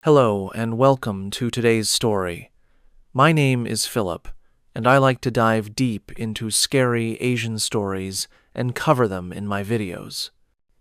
Hello, and welcome to today's story. My name is Philip, and I like to dive deep into scary Asian stories and cover them in my videos.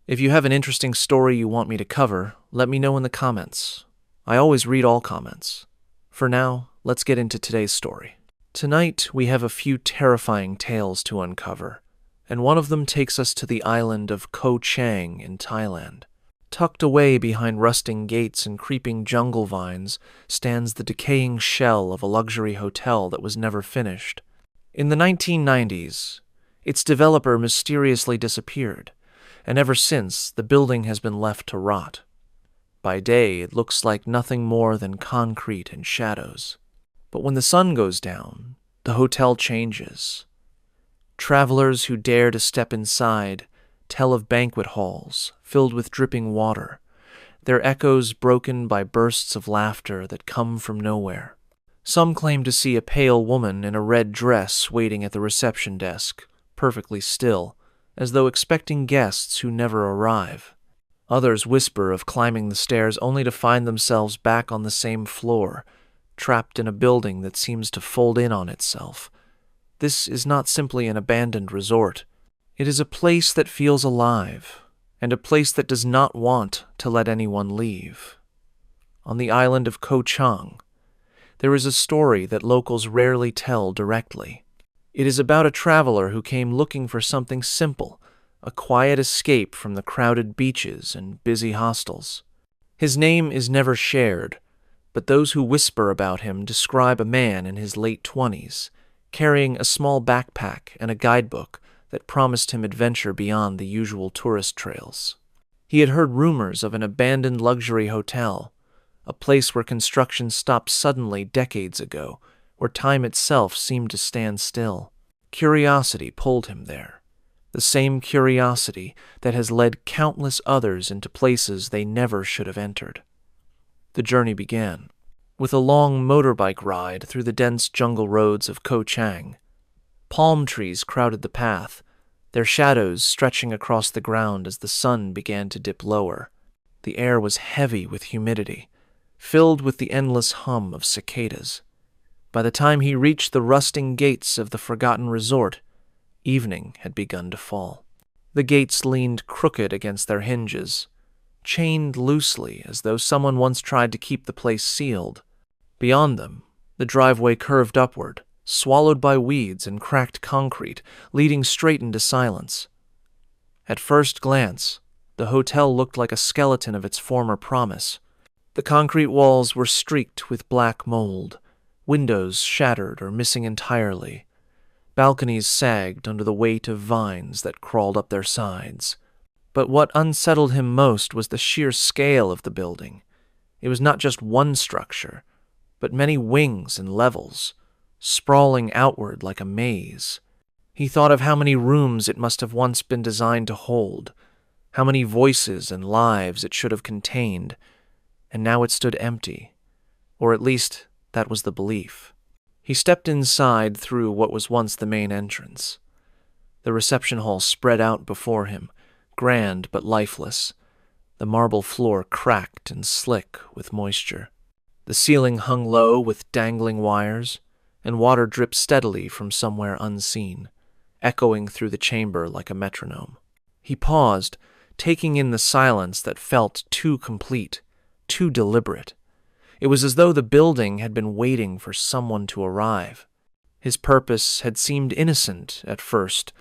If you have an interesting story you want me to cover, let me know in the comments. I always read all comments. For now, let's get into today's story. Tonight, we have a few terrifying tales to uncover, and one of them takes us to the island of Koh Chang in Thailand. Tucked away behind rusting gates and creeping jungle vines stands the decaying shell of a luxury hotel that was never finished. In the 1990s, its developer mysteriously disappeared, and ever since, the building has been left to rot. By day, it looks like nothing more than concrete and shadows. But when the sun goes down, the hotel changes. Travelers who dare to step inside tell of banquet halls filled with dripping water, their echoes broken by bursts of laughter that come from nowhere. Some claim to see a pale woman in a red dress waiting at the reception desk, perfectly still, as though expecting guests who never arrive. Others whisper of climbing the stairs only to find themselves back on the same floor, trapped in a building that seems to fold in on itself. This is not simply an abandoned resort. It is a place that feels alive, and a place that does not want to let anyone leave. On the island of Koh Chang, there is a story that locals rarely tell directly. It is about a traveler who came looking for something simple, a quiet escape from the crowded beaches and busy hostels. His name is never shared, but those who whisper about him describe a man in his late 20s, carrying a small backpack and a guidebook that promised him adventure beyond the usual tourist trails. He had heard rumors of an abandoned luxury hotel, a place where construction stopped suddenly decades ago, where time itself seemed to stand still. Curiosity pulled him there, the same curiosity that has led countless others into places they never should have entered. The journey began with a long motorbike ride through the dense jungle roads of Koh Chang. Palm trees crowded the path, their shadows stretching across the ground as the sun began to dip lower. The air was heavy with humidity, filled with the endless hum of cicadas. By the time he reached the rusting gates of the forgotten resort, evening had begun to fall. The gates leaned crooked against their hinges, chained loosely as though someone once tried to keep the place sealed. Beyond them, the driveway curved upward, swallowed by weeds and cracked concrete, leading straight into silence. At first glance, the hotel looked like a skeleton of its former promise. The concrete walls were streaked with black mold, windows shattered or missing entirely. Balconies sagged under the weight of vines that crawled up their sides. But what unsettled him most was the sheer scale of the building. It was not just one structure, but many wings and levels, sprawling outward like a maze. He thought of how many rooms it must have once been designed to hold, how many voices and lives it should have contained, and now it stood empty, or at least that was the belief. He stepped inside through what was once the main entrance. The reception hall spread out before him, grand but lifeless, the marble floor cracked and slick with moisture. The ceiling hung low with dangling wires, and water dripped steadily from somewhere unseen, echoing through the chamber like a metronome. He paused, taking in the silence that felt too complete, too deliberate. It was as though the building had been waiting for someone to arrive. His purpose had seemed innocent at first,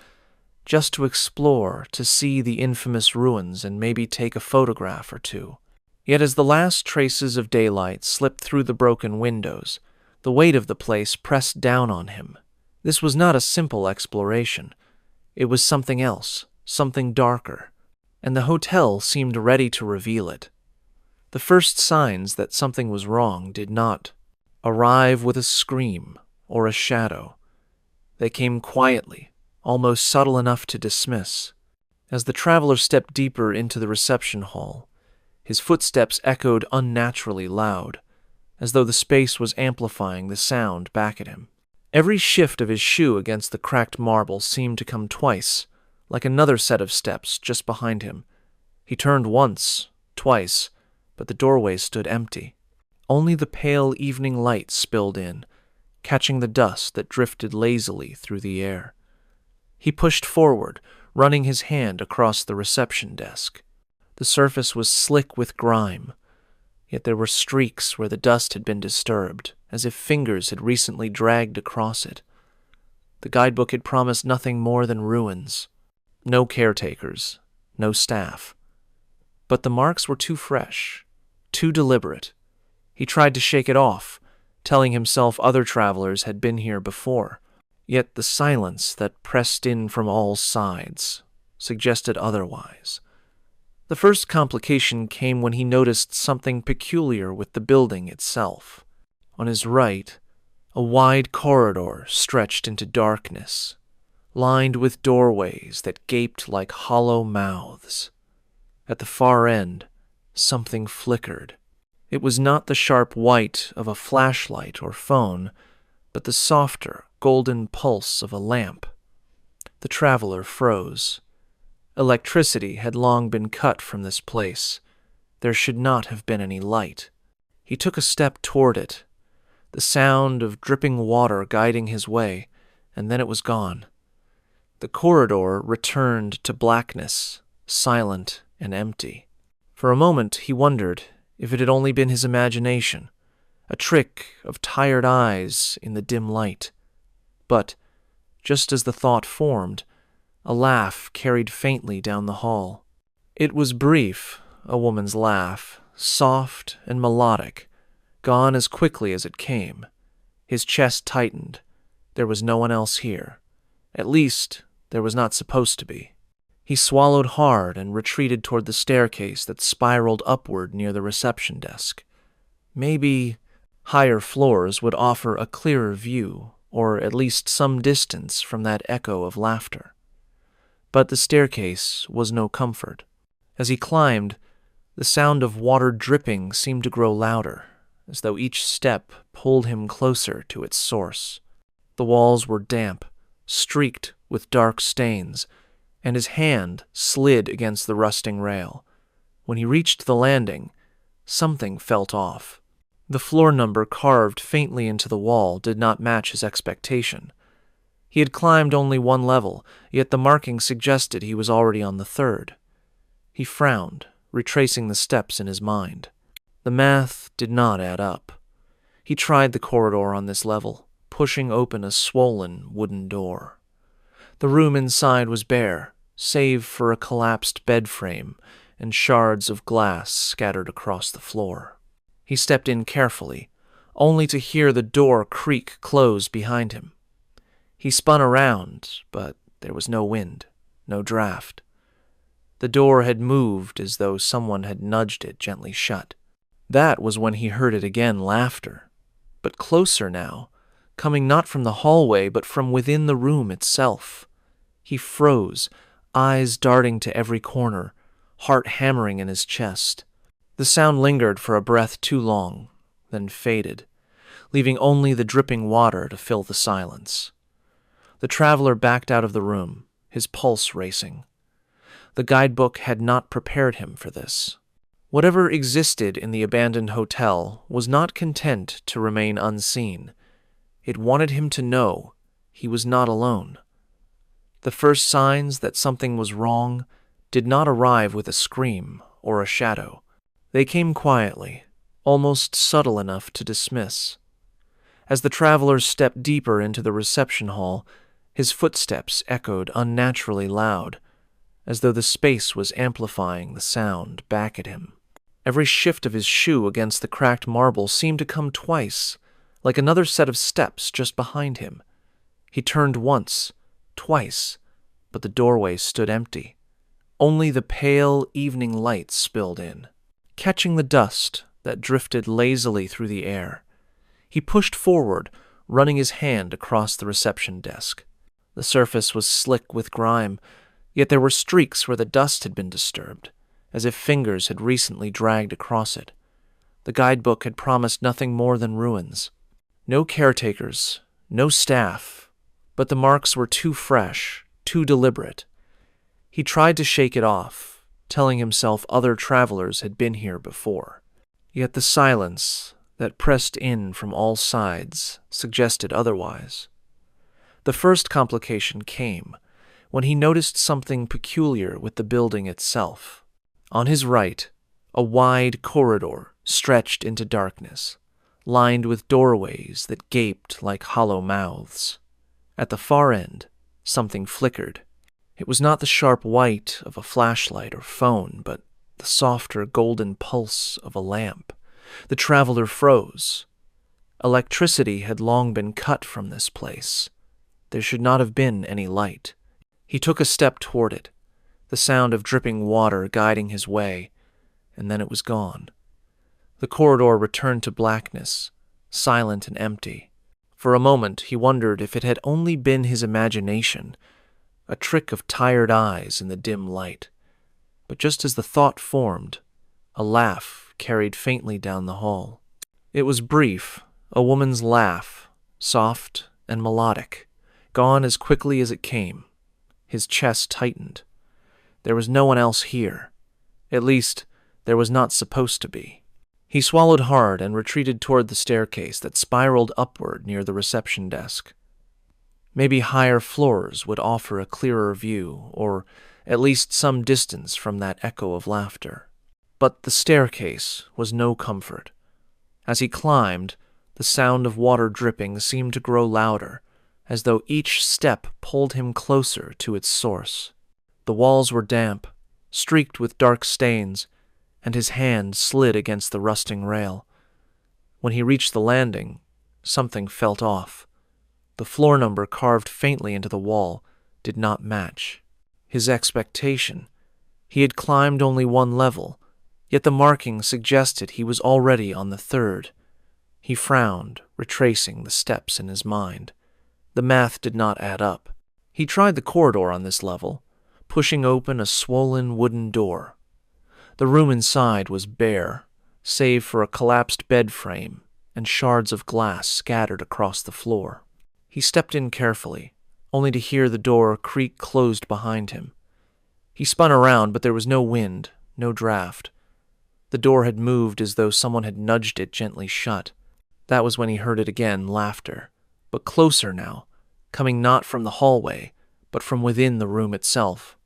just to explore, to see the infamous ruins and maybe take a photograph or two. Yet as the last traces of daylight slipped through the broken windows, the weight of the place pressed down on him. This was not a simple exploration. It was something else, something darker, and the hotel seemed ready to reveal it. The first signs that something was wrong did not arrive with a scream or a shadow. They came quietly, almost subtle enough to dismiss. As the traveler stepped deeper into the reception hall, his footsteps echoed unnaturally loud, as though the space was amplifying the sound back at him. Every shift of his shoe against the cracked marble seemed to come twice, like another set of steps just behind him. He turned once, twice, but the doorway stood empty. Only the pale evening light spilled in, catching the dust that drifted lazily through the air. He pushed forward, running his hand across the reception desk. The surface was slick with grime, yet there were streaks where the dust had been disturbed, as if fingers had recently dragged across it. The guidebook had promised nothing more than ruins. No caretakers, no staff. But the marks were too fresh, too deliberate. He tried to shake it off, telling himself other travelers had been here before. Yet the silence that pressed in from all sides suggested otherwise. The first complication came when he noticed something peculiar with the building itself. On his right, a wide corridor stretched into darkness, lined with doorways that gaped like hollow mouths. At the far end, something flickered. It was not the sharp white of a flashlight or phone, but the softer, golden pulse of a lamp. The traveler froze. Electricity had long been cut from this place. There should not have been any light. He took a step toward it, the sound of dripping water guiding his way, and then it was gone. The corridor returned to blackness, silent and empty. For a moment he wondered if it had only been his imagination, a trick of tired eyes in the dim light. But, just as the thought formed, a laugh carried faintly down the hall. It was brief, a woman's laugh, soft and melodic, gone as quickly as it came. His chest tightened. There was no one else here. At least, there was not supposed to be. He swallowed hard and retreated toward the staircase that spiraled upward near the reception desk. Maybe higher floors would offer a clearer view, or at least some distance from that echo of laughter. But the staircase was no comfort. As he climbed, the sound of water dripping seemed to grow louder, as though each step pulled him closer to its source. The walls were damp, streaked with dark stains, and his hand slid against the rusting rail. When he reached the landing, something felt off. The floor number carved faintly into the wall did not match his expectation. He had climbed only one level, yet the marking suggested he was already on the third. He frowned, retracing the steps in his mind. The math did not add up. He tried the corridor on this level, pushing open a swollen wooden door. The room inside was bare, save for a collapsed bed frame and shards of glass scattered across the floor. He stepped in carefully, only to hear the door creak close behind him. He spun around, but there was no wind, no draft. The door had moved as though someone had nudged it gently shut. That was when he heard it again, laughter, but closer now, coming not from the hallway but from within the room itself. He froze, eyes darting to every corner, heart hammering in his chest. The sound lingered for a breath too long, then faded, leaving only the dripping water to fill the silence. The traveler backed out of the room, his pulse racing. The guidebook had not prepared him for this. Whatever existed in the abandoned hotel was not content to remain unseen. It wanted him to know he was not alone. The first signs that something was wrong did not arrive with a scream or a shadow. They came quietly, almost subtle enough to dismiss. As the traveler stepped deeper into the reception hall, his footsteps echoed unnaturally loud, as though the space was amplifying the sound back at him. Every shift of his shoe against the cracked marble seemed to come twice, like another set of steps just behind him. He turned once, twice, but the doorway stood empty. Only the pale evening light spilled in, catching the dust that drifted lazily through the air. He pushed forward, running his hand across the reception desk. The surface was slick with grime, yet there were streaks where the dust had been disturbed, as if fingers had recently dragged across it. The guidebook had promised nothing more than ruins. No caretakers, no staff, but the marks were too fresh, too deliberate. He tried to shake it off, telling himself other travelers had been here before. Yet the silence that pressed in from all sides suggested otherwise. The first complication came when he noticed something peculiar with the building itself. On his right, a wide corridor stretched into darkness, lined with doorways that gaped like hollow mouths. At the far end, something flickered. It was not the sharp white of a flashlight or phone, but the softer golden pulse of a lamp. The traveler froze. Electricity had long been cut from this place. There should not have been any light. He took a step toward it, the sound of dripping water guiding his way, and then it was gone. The corridor returned to blackness, silent and empty. For a moment he wondered if it had only been his imagination, a trick of tired eyes in the dim light. But just as the thought formed, a laugh carried faintly down the hall. It was brief, a woman's laugh, soft and melodic, gone as quickly as it came. His chest tightened. There was no one else here. At least, there was not supposed to be. He swallowed hard and retreated toward the staircase that spiraled upward near the reception desk. Maybe higher floors would offer a clearer view, or at least some distance from that echo of laughter. But the staircase was no comfort. As he climbed, the sound of water dripping seemed to grow louder, as though each step pulled him closer to its source. The walls were damp, streaked with dark stains, and his hand slid against the rusting rail. When he reached the landing, something felt off. The floor number carved faintly into the wall did not match his expectation. He had climbed only one level, yet the marking suggested he was already on the third. He frowned, retracing the steps in his mind. The math did not add up. He tried the corridor on this level, pushing open a swollen wooden door. The room inside was bare, save for a collapsed bed frame and shards of glass scattered across the floor. He stepped in carefully, only to hear the door creak closed behind him. He spun around, but there was no wind, no draft. The door had moved as though someone had nudged it gently shut. That was when he heard it again, laughter, but closer now, coming not from the hallway, but from within the room itself.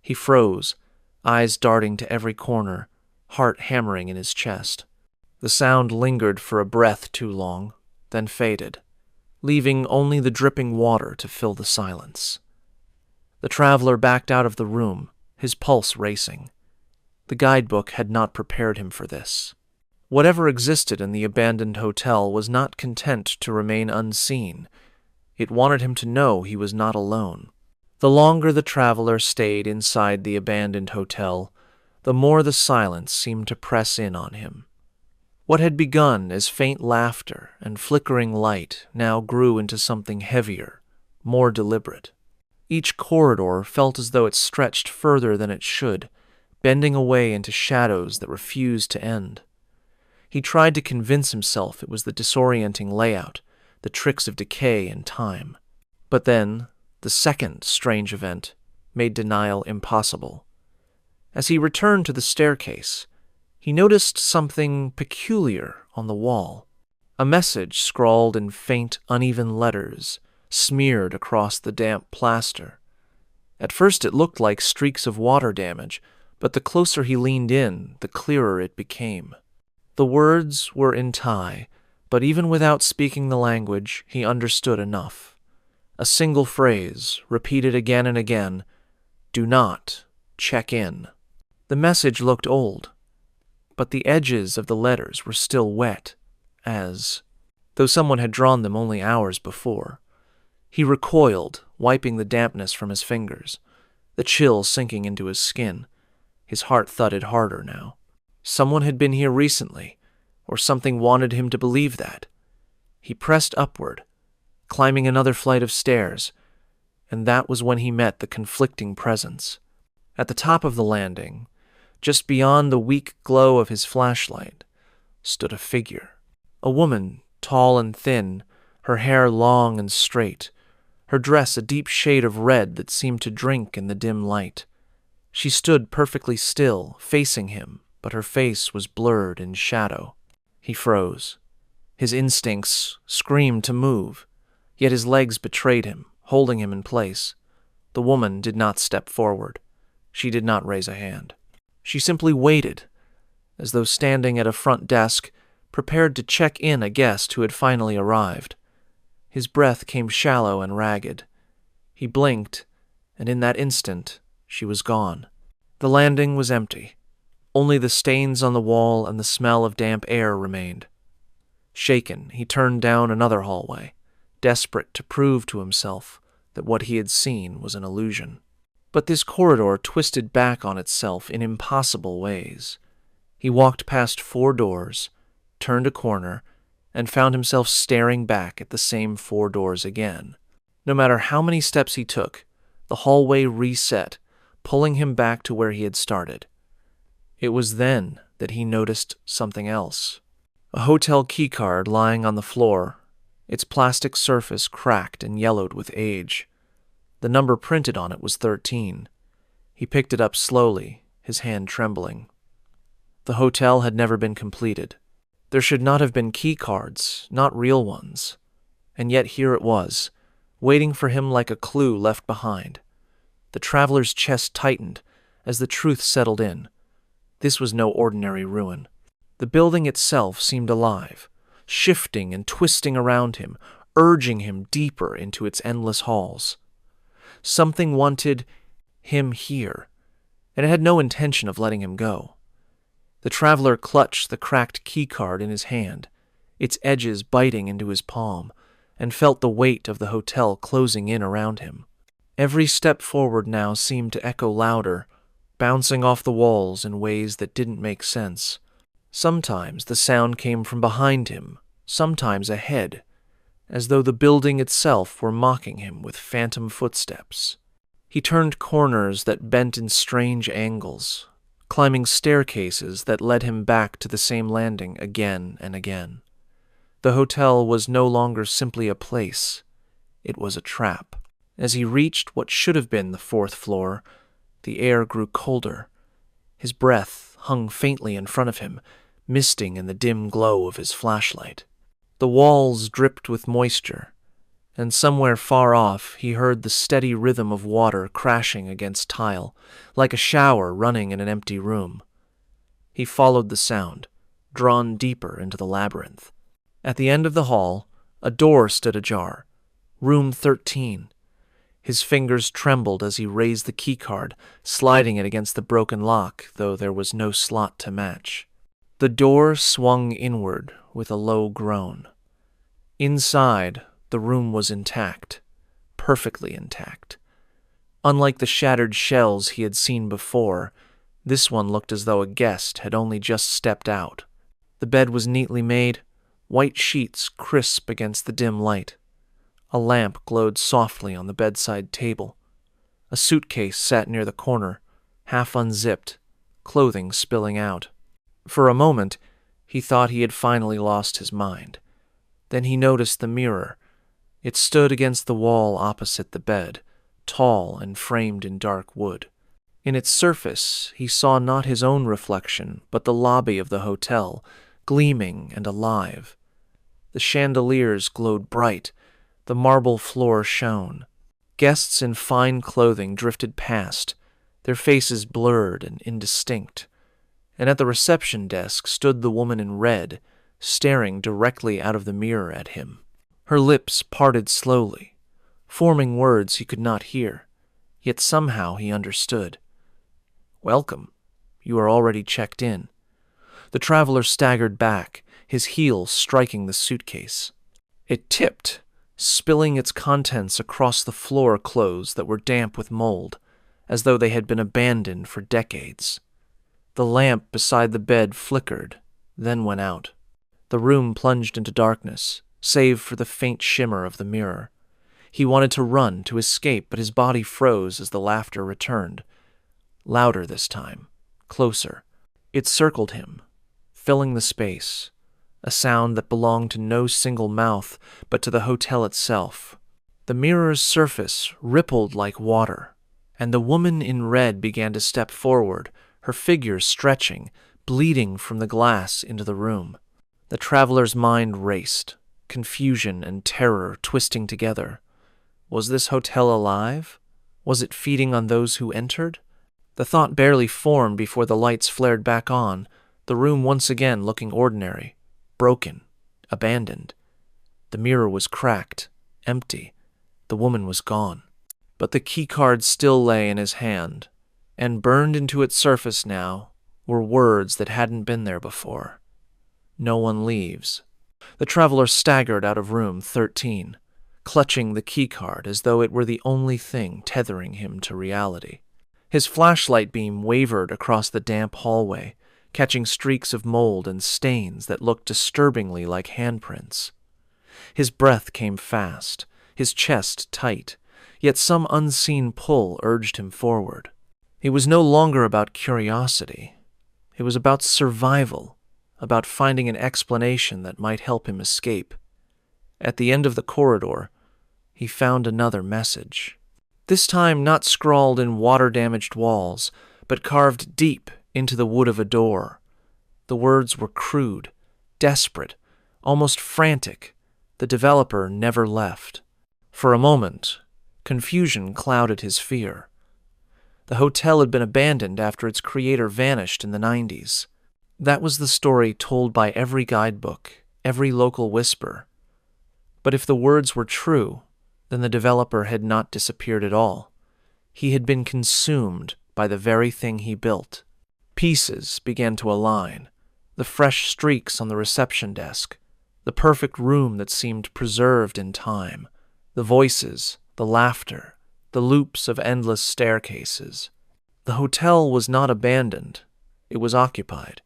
He froze, eyes darting to every corner, heart hammering in his chest. The sound lingered for a breath too long, then faded, leaving only the dripping water to fill the silence. The traveler backed out of the room, his pulse racing. The guidebook had not prepared him for this. Whatever existed in the abandoned hotel was not content to remain unseen. It wanted him to know he was not alone. The longer the traveler stayed inside the abandoned hotel, the more the silence seemed to press in on him. What had begun as faint laughter and flickering light now grew into something heavier, more deliberate. Each corridor felt as though it stretched further than it should, bending away into shadows that refused to end. He tried to convince himself it was the disorienting layout, the tricks of decay and time. But then, the second strange event made denial impossible. As he returned to the staircase, he noticed something peculiar on the wall. A message scrawled in faint, uneven letters, smeared across the damp plaster. At first it looked like streaks of water damage, but the closer he leaned in, the clearer it became. The words were in Thai, but even without speaking the language, he understood enough. A single phrase, repeated again and again, "Do not check in." The message looked old, but the edges of the letters were still wet, as though someone had drawn them only hours before. He recoiled, wiping the dampness from his fingers, the chill sinking into his skin. His heart thudded harder now. Someone had been here recently, or something wanted him to believe that. He pressed upward, climbing another flight of stairs, and that was when he met the conflicting presence. At the top of the landing, just beyond the weak glow of his flashlight, stood a figure. A woman, tall and thin, her hair long and straight, her dress a deep shade of red that seemed to drink in the dim light. She stood perfectly still, facing him, but her face was blurred in shadow. He froze. His instincts screamed to move, yet his legs betrayed him, holding him in place. The woman did not step forward. She did not raise a hand. She simply waited, as though standing at a front desk, prepared to check in a guest who had finally arrived. His breath came shallow and ragged. He blinked, and in that instant, she was gone. The landing was empty. Only the stains on the wall and the smell of damp air remained. Shaken, he turned down another hallway, desperate to prove to himself that what he had seen was an illusion. But this corridor twisted back on itself in impossible ways. He walked past 4 doors, turned a corner, and found himself staring back at the same 4 doors again. No matter how many steps he took, the hallway reset, pulling him back to where he had started. It was then that he noticed something else. A hotel keycard lying on the floor, its plastic surface cracked and yellowed with age. The number printed on it was 13. He picked it up slowly, his hand trembling. The hotel had never been completed. There should not have been keycards, not real ones. And yet here it was, waiting for him like a clue left behind. The traveler's chest tightened as the truth settled in. This was no ordinary ruin. The building itself seemed alive, shifting and twisting around him, urging him deeper into its endless halls. Something wanted him here, and it had no intention of letting him go. The traveler clutched the cracked keycard in his hand, its edges biting into his palm, and felt the weight of the hotel closing in around him. Every step forward now seemed to echo louder, bouncing off the walls in ways that didn't make sense. Sometimes the sound came from behind him, sometimes ahead, as though the building itself were mocking him with phantom footsteps. He turned corners that bent in strange angles, climbing staircases that led him back to the same landing again and again. The hotel was no longer simply a place. It was a trap. As he reached what should have been the 4th floor, the air grew colder. His breath hung faintly in front of him, misting in the dim glow of his flashlight. The walls dripped with moisture, and somewhere far off he heard the steady rhythm of water crashing against tile, like a shower running in an empty room. He followed the sound, drawn deeper into the labyrinth. At the end of the hall, a door stood ajar. Room 13. His fingers trembled as he raised the keycard, sliding it against the broken lock, though there was no slot to match. The door swung inward with a low groan. Inside, the room was intact, perfectly intact. Unlike the shattered shells he had seen before, this one looked as though a guest had only just stepped out. The bed was neatly made, white sheets crisp against the dim light. A lamp glowed softly on the bedside table. A suitcase sat near the corner, half unzipped, clothing spilling out. For a moment, he thought he had finally lost his mind. Then he noticed the mirror. It stood against the wall opposite the bed, tall and framed in dark wood. In its surface, he saw not his own reflection, but the lobby of the hotel, gleaming and alive. The chandeliers glowed bright. The marble floor shone. Guests in fine clothing drifted past, their faces blurred and indistinct. And at the reception desk stood the woman in red, staring directly out of the mirror at him. Her lips parted slowly, forming words he could not hear, yet somehow he understood. "Welcome. You are already checked in." The traveler staggered back, his heel striking the suitcase. It tipped, spilling its contents across the floor clothes that were damp with mold, as though they had been abandoned for decades. The lamp beside the bed flickered, then went out. The room plunged into darkness, save for the faint shimmer of the mirror. He wanted to run, to escape, but his body froze as the laughter returned. Louder this time, closer. It circled him, filling the space, a sound that belonged to no single mouth, but to the hotel itself. The mirror's surface rippled like water, and the woman in red began to step forward, her figure stretching, bleeding from the glass into the room. The traveler's mind raced, confusion and terror twisting together. Was this hotel alive? Was it feeding on those who entered? The thought barely formed before the lights flared back on, the room once again looking ordinary, broken, abandoned. The mirror was cracked, empty. The woman was gone. But the keycard still lay in his hand, and burned into its surface now were words that hadn't been there before. No one leaves. The traveler staggered out of room 13, clutching the keycard as though it were the only thing tethering him to reality. His flashlight beam wavered across the damp hallway, catching streaks of mold and stains that looked disturbingly like handprints. His breath came fast, his chest tight, yet some unseen pull urged him forward. It was no longer about curiosity. It was about survival, about finding an explanation that might help him escape. At the end of the corridor, he found another message. This time not scrawled in water-damaged walls, but carved deep into the wood of a door. The words were crude, desperate, almost frantic. The developer never left. For a moment, confusion clouded his fear. The hotel had been abandoned after its creator vanished in the 90s. That was the story told by every guidebook, every local whisper. But if the words were true, then the developer had not disappeared at all. He had been consumed by the very thing he built. Pieces began to align, the fresh streaks on the reception desk, the perfect room that seemed preserved in time, the voices, the laughter, the loops of endless staircases. The hotel was not abandoned, it was occupied,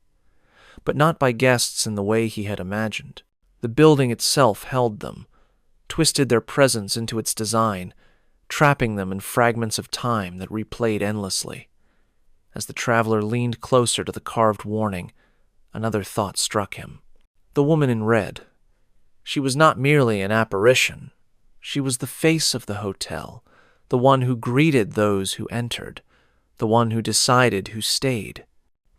but not by guests in the way he had imagined. The building itself held them, twisted their presence into its design, trapping them in fragments of time that replayed endlessly. As the traveler leaned closer to the carved warning, another thought struck him. The woman in red. She was not merely an apparition. She was the face of the hotel, the one who greeted those who entered, the one who decided who stayed.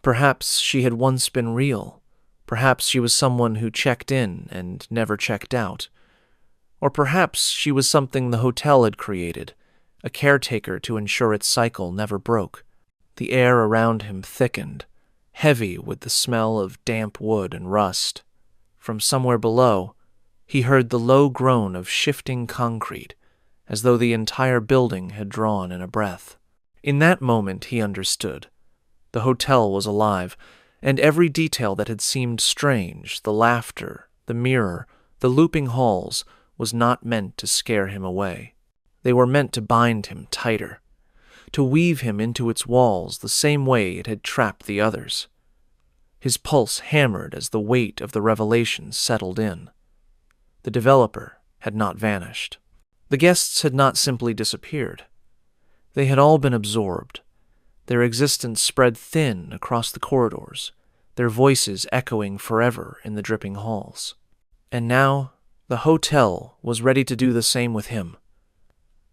Perhaps she had once been real. Perhaps she was someone who checked in and never checked out. Or perhaps she was something the hotel had created, a caretaker to ensure its cycle never broke. The air around him thickened, heavy with the smell of damp wood and rust. From somewhere below, he heard the low groan of shifting concrete, as though the entire building had drawn in a breath. In that moment he understood. The hotel was alive, and every detail that had seemed strange, the laughter, the mirror, the looping halls, was not meant to scare him away. They were meant to bind him tighter, to weave him into its walls the same way it had trapped the others. His pulse hammered as the weight of the revelation settled in. The developer had not vanished. The guests had not simply disappeared. They had all been absorbed. Their existence spread thin across the corridors, their voices echoing forever in the dripping halls. And now, the hotel was ready to do the same with him.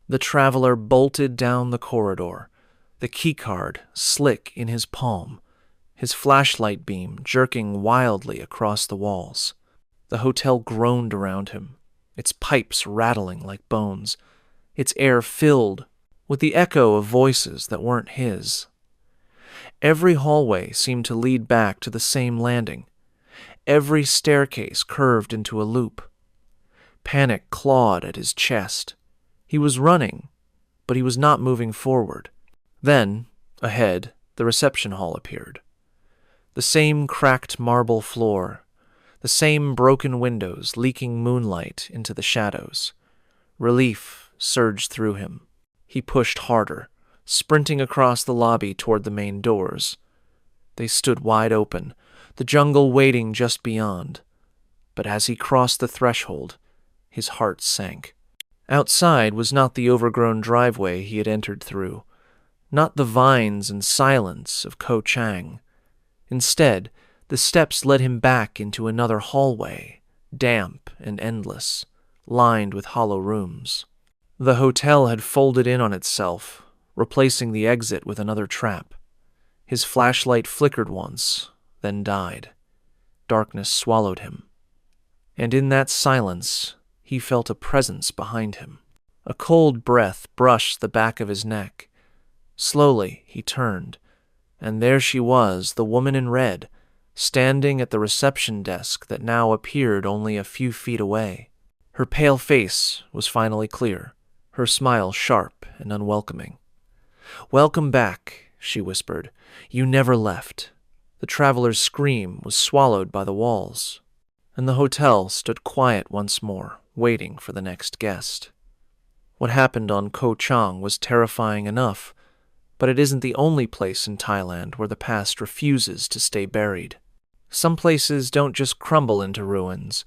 The traveler bolted down the corridor, the keycard slick in his palm, his flashlight beam jerking wildly across the walls. The hotel groaned around him, its pipes rattling like bones, its air filled with the echo of voices that weren't his. Every hallway seemed to lead back to the same landing. Every staircase curved into a loop. Panic clawed at his chest. He was running, but he was not moving forward. Then, ahead, the reception hall appeared. The same cracked marble floor, the same broken windows leaking moonlight into the shadows. Relief surged through him. He pushed harder, sprinting across the lobby toward the main doors. They stood wide open, the jungle waiting just beyond. But as he crossed the threshold, his heart sank. Outside was not the overgrown driveway he had entered through, not the vines and silence of Ko Chang. Instead, the steps led him back into another hallway, damp and endless, lined with hollow rooms. The hotel had folded in on itself, replacing the exit with another trap. His flashlight flickered once, then died. darkness swallowed him. And in that silence, he felt a presence behind him. A cold breath brushed the back of his neck. Slowly, he turned, and there she was, the woman in red, standing at the reception desk that now appeared only a few feet away. Her pale face was finally clear, her smile sharp and unwelcoming. "Welcome back," she whispered. "You never left." The traveler's scream was swallowed by the walls, and the hotel stood quiet once more, waiting for the next guest. What happened on Ko Chang was terrifying enough, but it isn't the only place in Thailand where the past refuses to stay buried. Some places don't just crumble into ruins.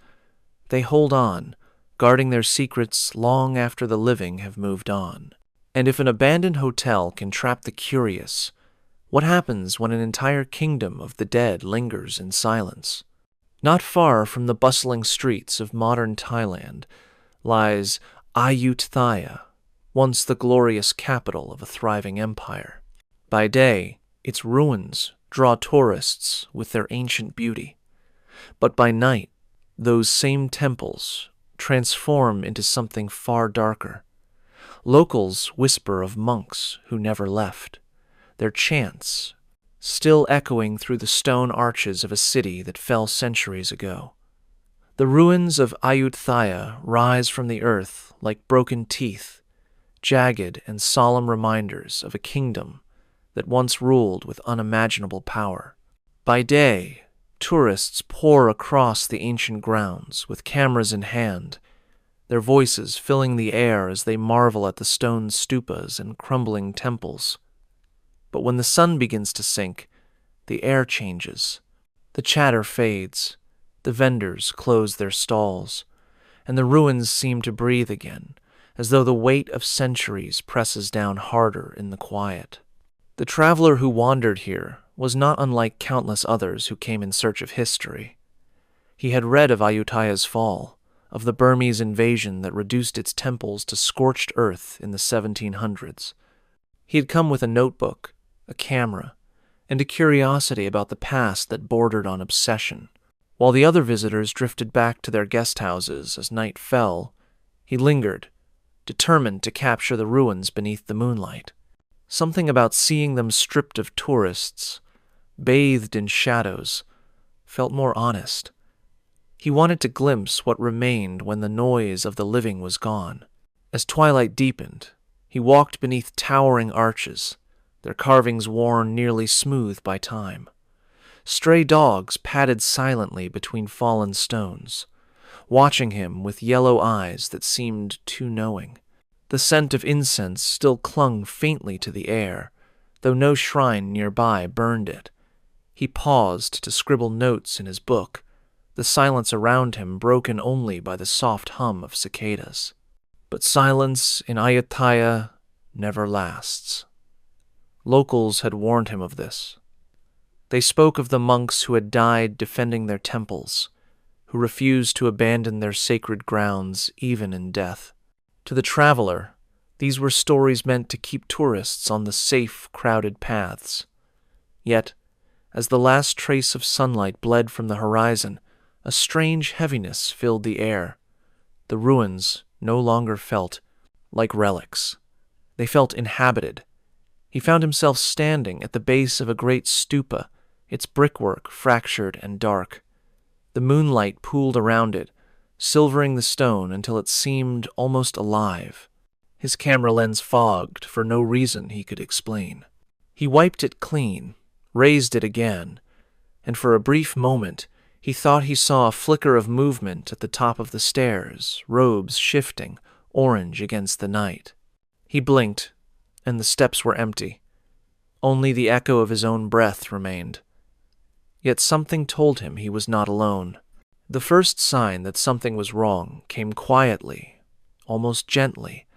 They hold on, guarding their secrets long after the living have moved on. And if an abandoned hotel can trap the curious, what happens when an entire kingdom of the dead lingers in silence? Not far from the bustling streets of modern Thailand lies Ayutthaya, once the glorious capital of a thriving empire. By day, its ruins draw tourists with their ancient beauty. But by night, those same temples transform into something far darker. Locals whisper of monks who never left, their chants still echoing through the stone arches of a city that fell centuries ago. The ruins of Ayutthaya rise from the earth like broken teeth, jagged and solemn reminders of a kingdom that once ruled with unimaginable power. By day, tourists pour across the ancient grounds with cameras in hand, their voices filling the air as they marvel at the stone stupas and crumbling temples. But when the sun begins to sink, the air changes. The chatter fades, the vendors close their stalls, and the ruins seem to breathe again, as though the weight of centuries presses down harder in the quiet. The traveler who wandered here was not unlike countless others who came in search of history. He had read of Ayutthaya's fall, of the Burmese invasion that reduced its temples to scorched earth in the 1700s. He had come with a notebook, a camera, and a curiosity about the past that bordered on obsession. While the other visitors drifted back to their guest houses as night fell, he lingered, determined to capture the ruins beneath the moonlight. Something about seeing them stripped of tourists, bathed in shadows, felt more honest. He wanted to glimpse what remained when the noise of the living was gone. As twilight deepened, he walked beneath towering arches, their carvings worn nearly smooth by time. Stray dogs padded silently between fallen stones, watching him with yellow eyes that seemed too knowing. The scent of incense still clung faintly to the air, though no shrine nearby burned it. He paused to scribble notes in his book, the silence around him broken only by the soft hum of cicadas. But silence in Ayutthaya never lasts. Locals had warned him of this. They spoke of the monks who had died defending their temples, who refused to abandon their sacred grounds even in death. To the traveler, these were stories meant to keep tourists on the safe, crowded paths. Yet, as the last trace of sunlight bled from the horizon, a strange heaviness filled the air. The ruins no longer felt like relics. They felt inhabited. He found himself standing at the base of a great stupa, its brickwork fractured and dark. The moonlight pooled around it, silvering the stone until it seemed almost alive. His camera lens fogged for no reason he could explain. He wiped it clean, raised it again, and for a brief moment he thought he saw a flicker of movement at the top of the stairs, robes shifting, orange against the night. He blinked, and the steps were empty. Only the echo of his own breath remained. Yet something told him he was not alone. The first sign that something was wrong came quietly, almost gently,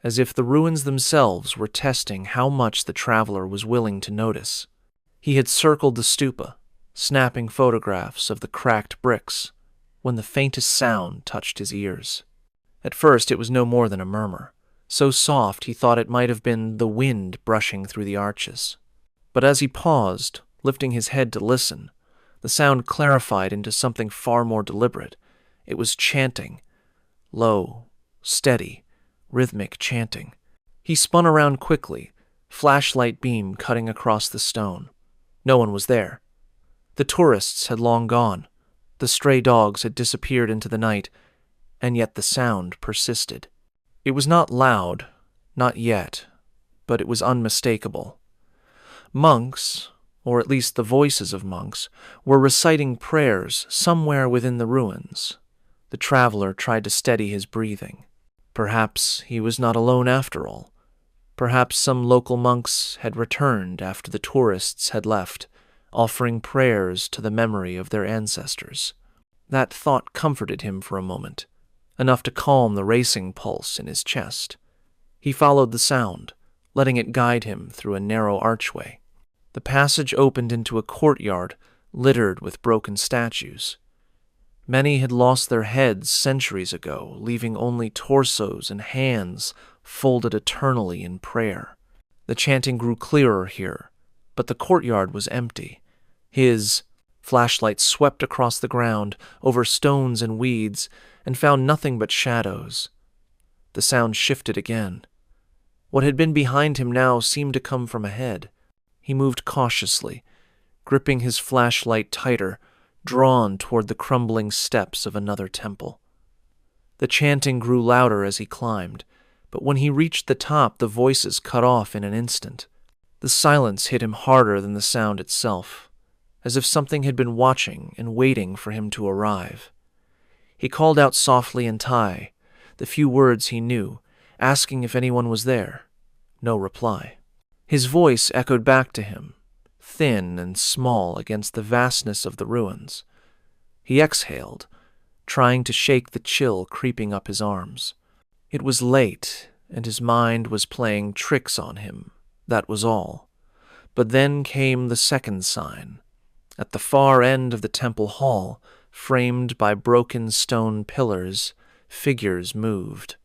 as if the ruins themselves were testing how much the traveler was willing to notice. He had circled the stupa, snapping photographs of the cracked bricks, when the faintest sound touched his ears. At first it was no more than a murmur, so soft he thought it might have been the wind brushing through the arches. But as he paused, lifting his head to listen, The sound clarified into something far more deliberate. It was chanting. Low, steady, rhythmic chanting. He spun around quickly, flashlight beam cutting across the stone. No one was there. The tourists had long gone. The stray dogs had disappeared into the night, and yet the sound persisted. It was not loud, not yet, but it was unmistakable. Monks, or at least the voices of monks, were reciting prayers somewhere within the ruins. The traveler tried to steady his breathing. Perhaps he was not alone after all. Perhaps some local monks had returned after the tourists had left, offering prayers to the memory of their ancestors. That thought comforted him for a moment, enough to calm the racing pulse in his chest. He followed the sound, letting it guide him through a narrow archway. The passage opened into a courtyard littered with broken statues. Many had lost their heads centuries ago, leaving only torsos and hands folded eternally in prayer. The chanting grew clearer here, but the courtyard was empty. His flashlight swept across the ground, over stones and weeds, and found nothing but shadows. The sound shifted again. What had been behind him now seemed to come from ahead. He moved cautiously, gripping his flashlight tighter, drawn toward the crumbling steps of another temple. The chanting grew louder as he climbed, but when he reached the top, the voices cut off in an instant. The silence hit him harder than the sound itself, as if something had been watching and waiting for him to arrive. He called out softly in Thai, the few words he knew, asking if anyone was there. No reply. His voice echoed back to him, thin and small against the vastness of the ruins. He exhaled, trying to shake the chill creeping up his arms. It was late, and his mind was playing tricks on him. That was all. But then came the second sign. At the far end of the temple hall, framed by broken stone pillars, figures moved.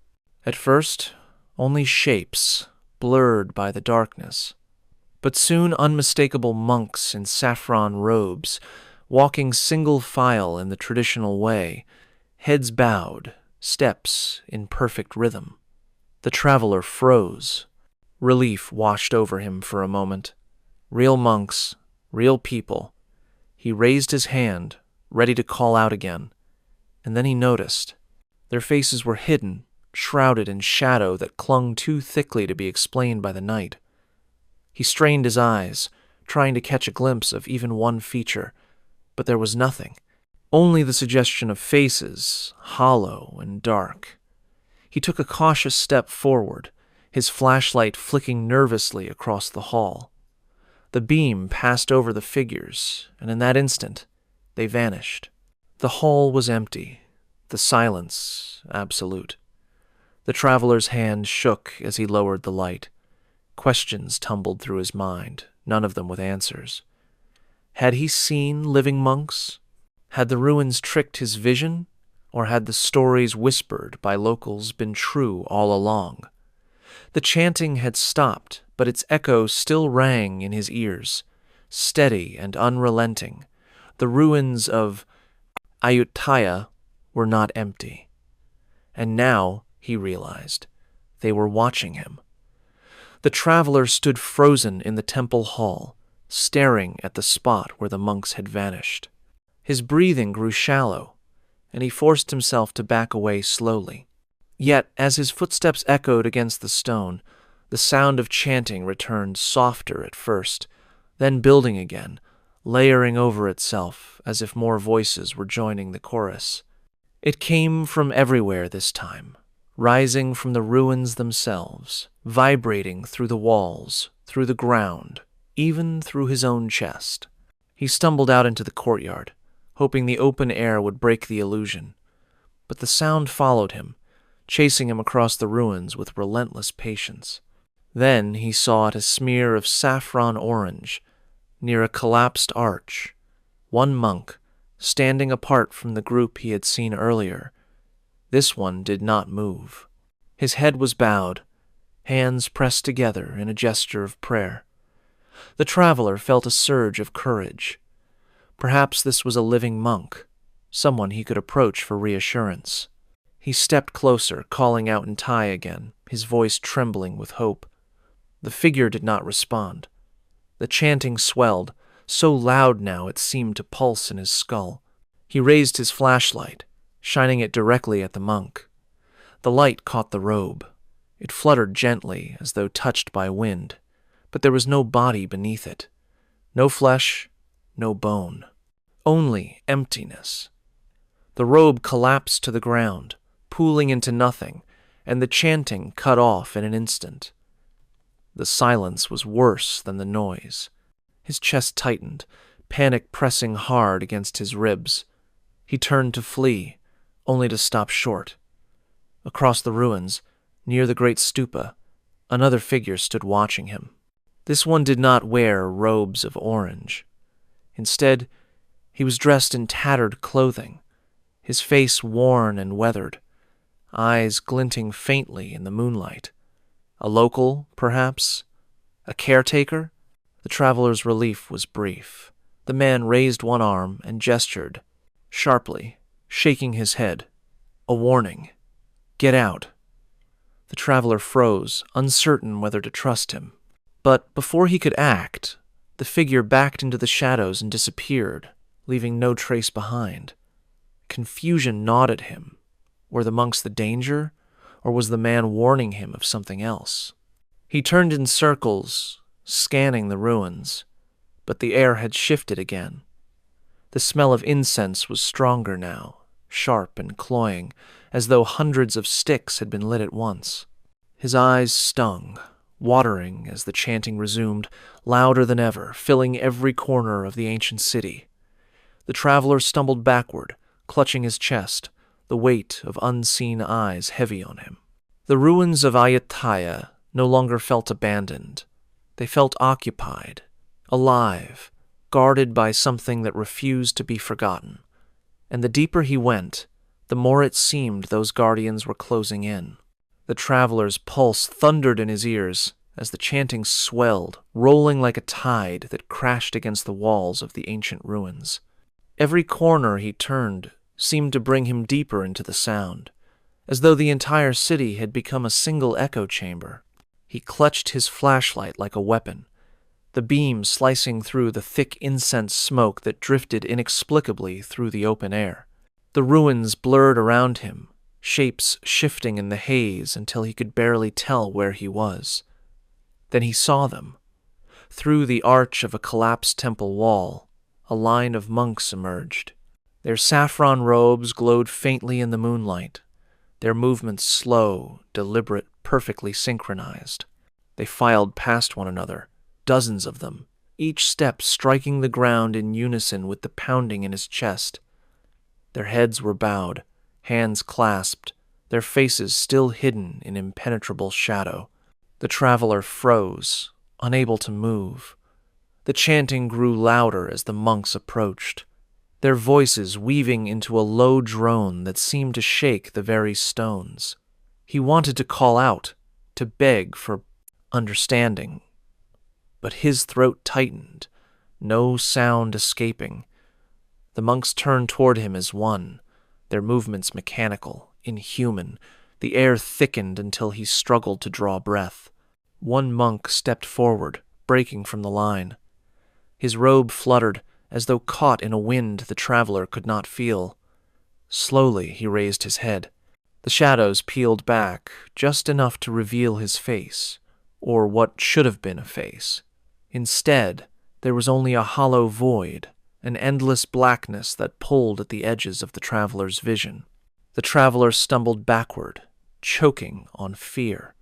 At first, only shapes, blurred by the darkness. But soon unmistakable monks in saffron robes, walking single file in the traditional way, heads bowed, steps in perfect rhythm. The traveler froze. Relief washed over him for a moment. Real monks, real people. He raised his hand, ready to call out again, and then he noticed. Their faces were hidden, shrouded in shadow that clung too thickly to be explained by the night. He strained his eyes, trying to catch a glimpse of even one feature, but there was nothing. Only the suggestion of faces, hollow and dark. He took a cautious step forward, his flashlight flicking nervously across the hall. The beam passed over the figures, and in that instant, they vanished. The hall was empty, the silence absolute. The traveler's hand shook as he lowered the light. Questions tumbled through his mind, none of them with answers. Had he seen living monks? Had the ruins tricked his vision, or had the stories whispered by locals been true all along? The chanting had stopped, but its echo still rang in his ears, steady and unrelenting. The ruins of Ayutthaya were not empty. And now, he realized, they were watching him. The traveler stood frozen in the temple hall, staring at the spot where the monks had vanished. His breathing grew shallow, and he forced himself to back away slowly. Yet, as his footsteps echoed against the stone, the sound of chanting returned softer at first, then building again, layering over itself as if more voices were joining the chorus. It came from everywhere this time, rising from the ruins themselves, vibrating through the walls, through the ground, even through his own chest. He stumbled out into the courtyard, hoping the open air would break the illusion. But the sound followed him, chasing him across the ruins with relentless patience. Then he saw at a smear of saffron orange, near a collapsed arch, one monk, standing apart from the group he had seen earlier. This one did not move. His head was bowed, hands pressed together in a gesture of prayer. The traveler felt a surge of courage. Perhaps this was a living monk, someone he could approach for reassurance. He stepped closer, calling out in Thai again, his voice trembling with hope. The figure did not respond. The chanting swelled, so loud now it seemed to pulse in his skull. He raised his flashlight, shining it directly at the monk. The light caught the robe. It fluttered gently, as though touched by wind, but there was no body beneath it. No flesh, no bone. Only emptiness. The robe collapsed to the ground, pooling into nothing, and the chanting cut off in an instant. The silence was worse than the noise. His chest tightened, panic pressing hard against his ribs. He turned to flee, only to stop short. Across the ruins, near the great stupa, another figure stood watching him. This one did not wear robes of orange. Instead, he was dressed in tattered clothing, his face worn and weathered, eyes glinting faintly in the moonlight. A local, perhaps? A caretaker? The traveler's relief was brief. The man raised one arm and gestured, sharply, shaking his head. A warning. Get out. The traveler froze, uncertain whether to trust him. But before he could act, the figure backed into the shadows and disappeared, leaving no trace behind. Confusion gnawed at him. Were the monks the danger, or was the man warning him of something else? He turned in circles, scanning the ruins, but the air had shifted again. The smell of incense was stronger now, sharp and cloying, as though hundreds of sticks had been lit at once. His eyes stung, watering as the chanting resumed, louder than ever, filling every corner of the ancient city. The traveler stumbled backward, clutching his chest, the weight of unseen eyes heavy on him. The ruins of Ayutthaya no longer felt abandoned. They felt occupied, alive, guarded by something that refused to be forgotten. And the deeper he went, the more it seemed those guardians were closing in. The traveler's pulse thundered in his ears as the chanting swelled, rolling like a tide that crashed against the walls of the ancient ruins. Every corner he turned seemed to bring him deeper into the sound, as though the entire city had become a single echo chamber. He clutched his flashlight like a weapon, the beam slicing through the thick incense smoke that drifted inexplicably through the open air. The ruins blurred around him, shapes shifting in the haze until he could barely tell where he was. Then he saw them. Through the arch of a collapsed temple wall, a line of monks emerged. Their saffron robes glowed faintly in the moonlight, their movements slow, deliberate, perfectly synchronized. They filed past one another, dozens of them, each step striking the ground in unison with the pounding in his chest. Their heads were bowed, hands clasped, their faces still hidden in impenetrable shadow. The traveler froze, unable to move. The chanting grew louder as the monks approached, their voices weaving into a low drone that seemed to shake the very stones. He wanted to call out, to beg for understanding, but his throat tightened, no sound escaping. The monks turned toward him as one, their movements mechanical, inhuman. The air thickened until he struggled to draw breath. One monk stepped forward, breaking from the line. His robe fluttered, as though caught in a wind the traveler could not feel. Slowly he raised his head. The shadows peeled back, just enough to reveal his face, or what should have been a face. Instead, there was only a hollow void, an endless blackness that pulled at the edges of the traveler's vision. The traveler stumbled backward, choking on fear.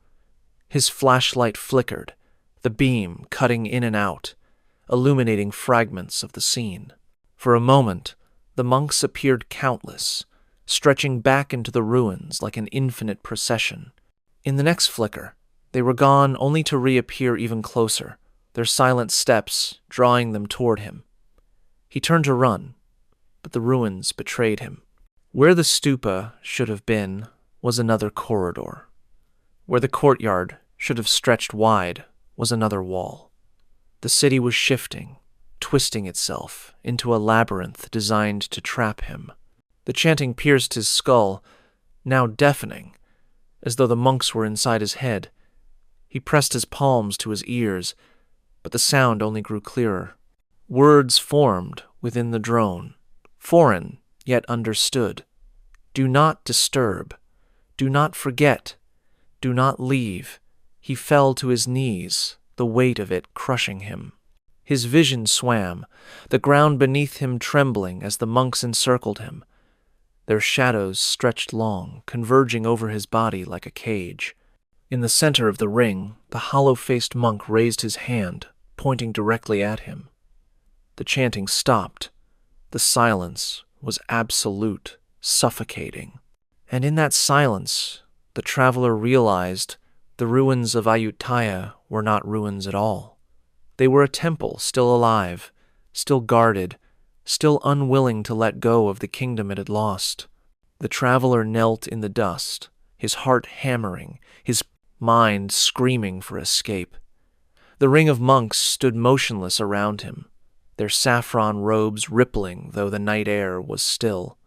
His flashlight flickered, the beam cutting in and out, illuminating fragments of the scene. For a moment, the monks appeared countless, stretching back into the ruins like an infinite procession. In the next flicker, they were gone only to reappear even closer, their silent steps drawing them toward him. He turned to run, but the ruins betrayed him. Where the stupa should have been was another corridor. Where the courtyard should have stretched wide was another wall. The city was shifting, twisting itself into a labyrinth designed to trap him. The chanting pierced his skull, now deafening, as though the monks were inside his head. He pressed his palms to his ears, but the sound only grew clearer. Words formed within the drone, foreign yet understood. Do not disturb. Do not forget. Do not leave. He fell to his knees, the weight of it crushing him. His vision swam, the ground beneath him trembling as the monks encircled him. Their shadows stretched long, converging over his body like a cage. In the center of the ring, the hollow-faced monk raised his hand, pointing directly at him. The chanting stopped. The silence was absolute, suffocating. And in that silence, the traveler realized the ruins of Ayutthaya were not ruins at all. They were a temple still alive, still guarded, still unwilling to let go of the kingdom it had lost. The traveler knelt in the dust, his heart hammering, his mind screaming for escape. The ring of monks stood motionless around him, their saffron robes rippling though the night air was still.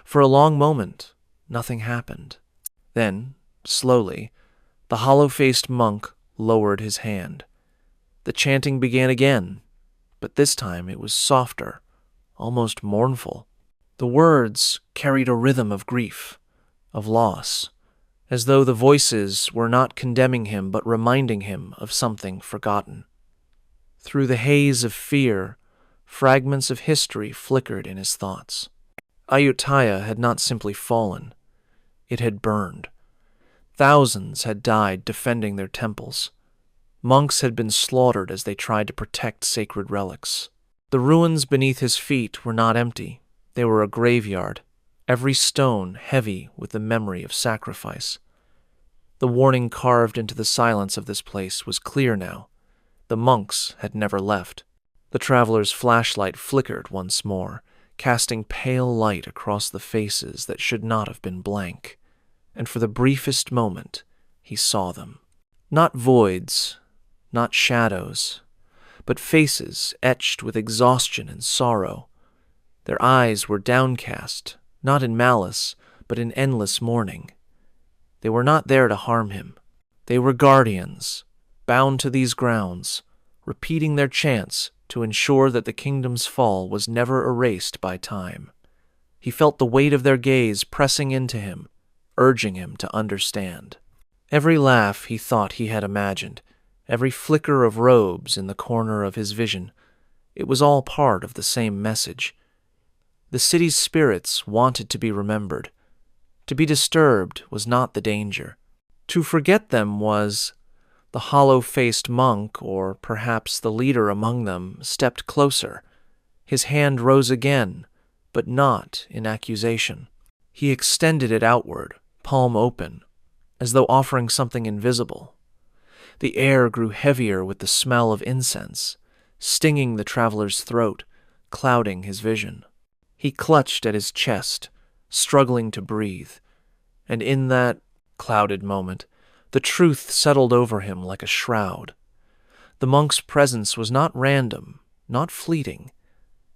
For a long moment, nothing happened. Then, slowly, the hollow-faced monk lowered his hand. The chanting began again, but this time it was softer, almost mournful. The words carried a rhythm of grief, of loss, as though the voices were not condemning him but reminding him of something forgotten. Through the haze of fear, fragments of history flickered in his thoughts. Ayutthaya had not simply fallen. It had burned. Thousands had died defending their temples. Monks had been slaughtered as they tried to protect sacred relics. The ruins beneath his feet were not empty. They were a graveyard, every stone heavy with the memory of sacrifice. The warning carved into the silence of this place was clear now. The monks had never left. The traveler's flashlight flickered once more, casting pale light across the faces that should not have been blank. And for the briefest moment, he saw them. Not voids, not shadows, but faces etched with exhaustion and sorrow. Their eyes were downcast, not in malice, but in endless mourning. They were not there to harm him. They were guardians, bound to these grounds, repeating their chants to ensure that the kingdom's fall was never erased by time. He felt the weight of their gaze pressing into him, urging him to understand. Every laugh he thought he had imagined, every flicker of robes in the corner of his vision, it was all part of the same message. The city's spirits wanted to be remembered. To be disturbed was not the danger. To forget them was... The hollow-faced monk, or perhaps the leader among them, stepped closer. His hand rose again, but not in accusation. He extended it outward, palm open, as though offering something invisible. The air grew heavier with the smell of incense, stinging the traveler's throat, clouding his vision. He clutched at his chest, struggling to breathe, and in that clouded moment, the truth settled over him like a shroud. The monk's presence was not random, not fleeting.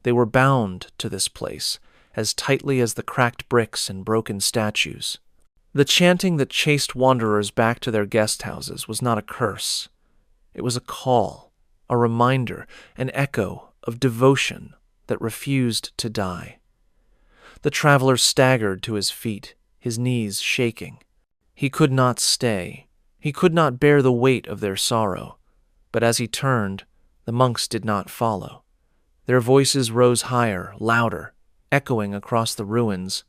They were bound to this place, as tightly as the cracked bricks and broken statues. The chanting that chased wanderers back to their guest houses was not a curse. It was a call, a reminder, an echo of devotion that refused to die. The traveler staggered to his feet, his knees shaking. He could not stay. He could not bear the weight of their sorrow. But as he turned, the monks did not follow. Their voices rose higher, louder, echoing across the ruins,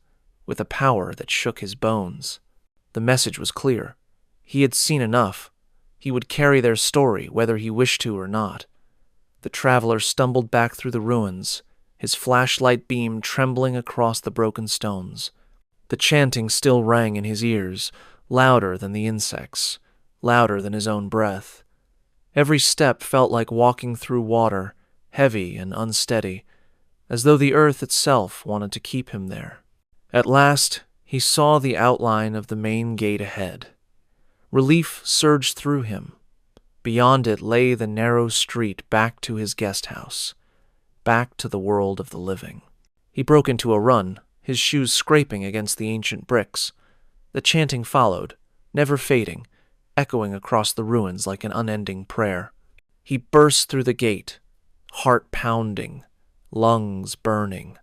with a power that shook his bones. The message was clear. He had seen enough. He would carry their story, whether he wished to or not. The traveler stumbled back through the ruins, his flashlight beam trembling across the broken stones. The chanting still rang in his ears, louder than the insects, louder than his own breath. Every step felt like walking through water, heavy and unsteady, as though the earth itself wanted to keep him there. At last, he saw the outline of the main gate ahead. Relief surged through him. Beyond it lay the narrow street back to his guest house. back to the world of the living. He broke into a run, his shoes scraping against the ancient bricks. The chanting followed, never fading, echoing across the ruins like an unending prayer. He burst through the gate, heart pounding, lungs burning.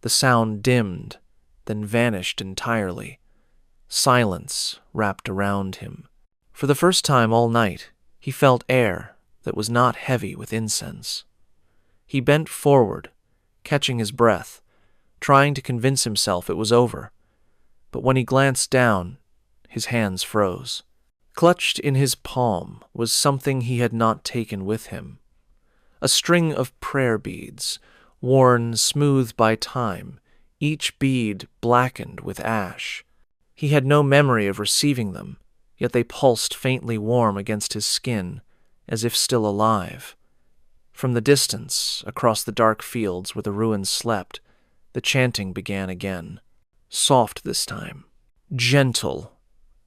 The sound dimmed, then vanished entirely. Silence wrapped around him. For the first time all night, he felt air that was not heavy with incense. He bent forward, catching his breath, trying to convince himself it was over. But when he glanced down, his hands froze. Clutched in his palm was something he had not taken with him. A string of prayer beads, worn smooth by time, each bead blackened with ash. He had no memory of receiving them, yet they pulsed faintly warm against his skin, as if still alive. From the distance, across the dark fields where the ruins slept, the chanting began again. Soft this time, gentle,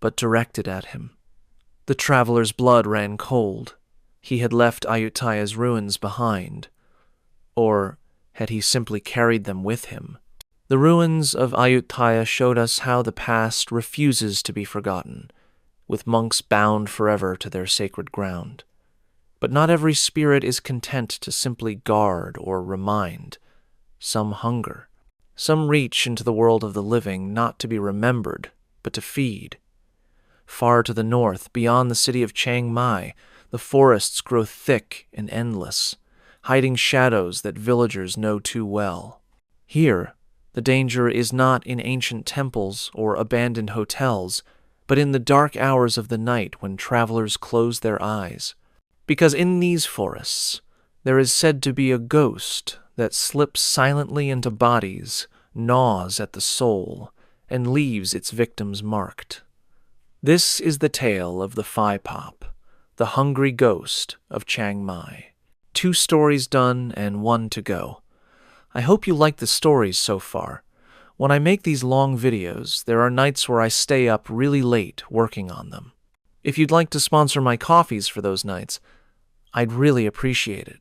but directed at him. The traveler's blood ran cold. He had left Ayutthaya's ruins behind. Or had he simply carried them with him? The ruins of Ayutthaya showed us how the past refuses to be forgotten, with monks bound forever to their sacred ground. But not every spirit is content to simply guard or remind. Some hunger. Some reach into the world of the living not to be remembered, but to feed. Far to the north, beyond the city of Chiang Mai, the forests grow thick and endless, hiding shadows that villagers know too well. Here, the danger is not in ancient temples or abandoned hotels, but in the dark hours of the night when travelers close their eyes. Because in these forests, there is said to be a ghost that slips silently into bodies, gnaws at the soul, and leaves its victims marked. This is the tale of the Phi Pop, the hungry ghost of Chiang Mai. 2 stories done and 1 to go. I hope you like the stories so far. When I make these long videos, there are nights where I stay up really late working on them. If you'd like to sponsor my coffees for those nights, I'd really appreciate it.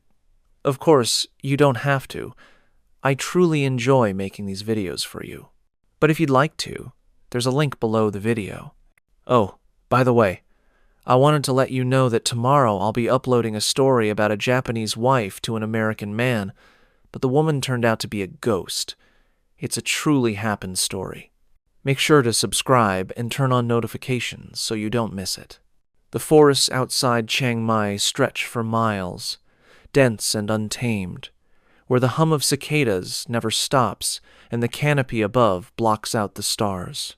Of course, you don't have to. I truly enjoy making these videos for you. But if you'd like to, there's a link below the video. Oh, by the way, I wanted to let you know that tomorrow I'll be uploading a story about a Japanese wife to an American man, but the woman turned out to be a ghost. It's a truly happened story. Make sure to subscribe and turn on notifications so you don't miss it. The forests outside Chiang Mai stretch for miles, dense and untamed, where the hum of cicadas never stops and the canopy above blocks out the stars.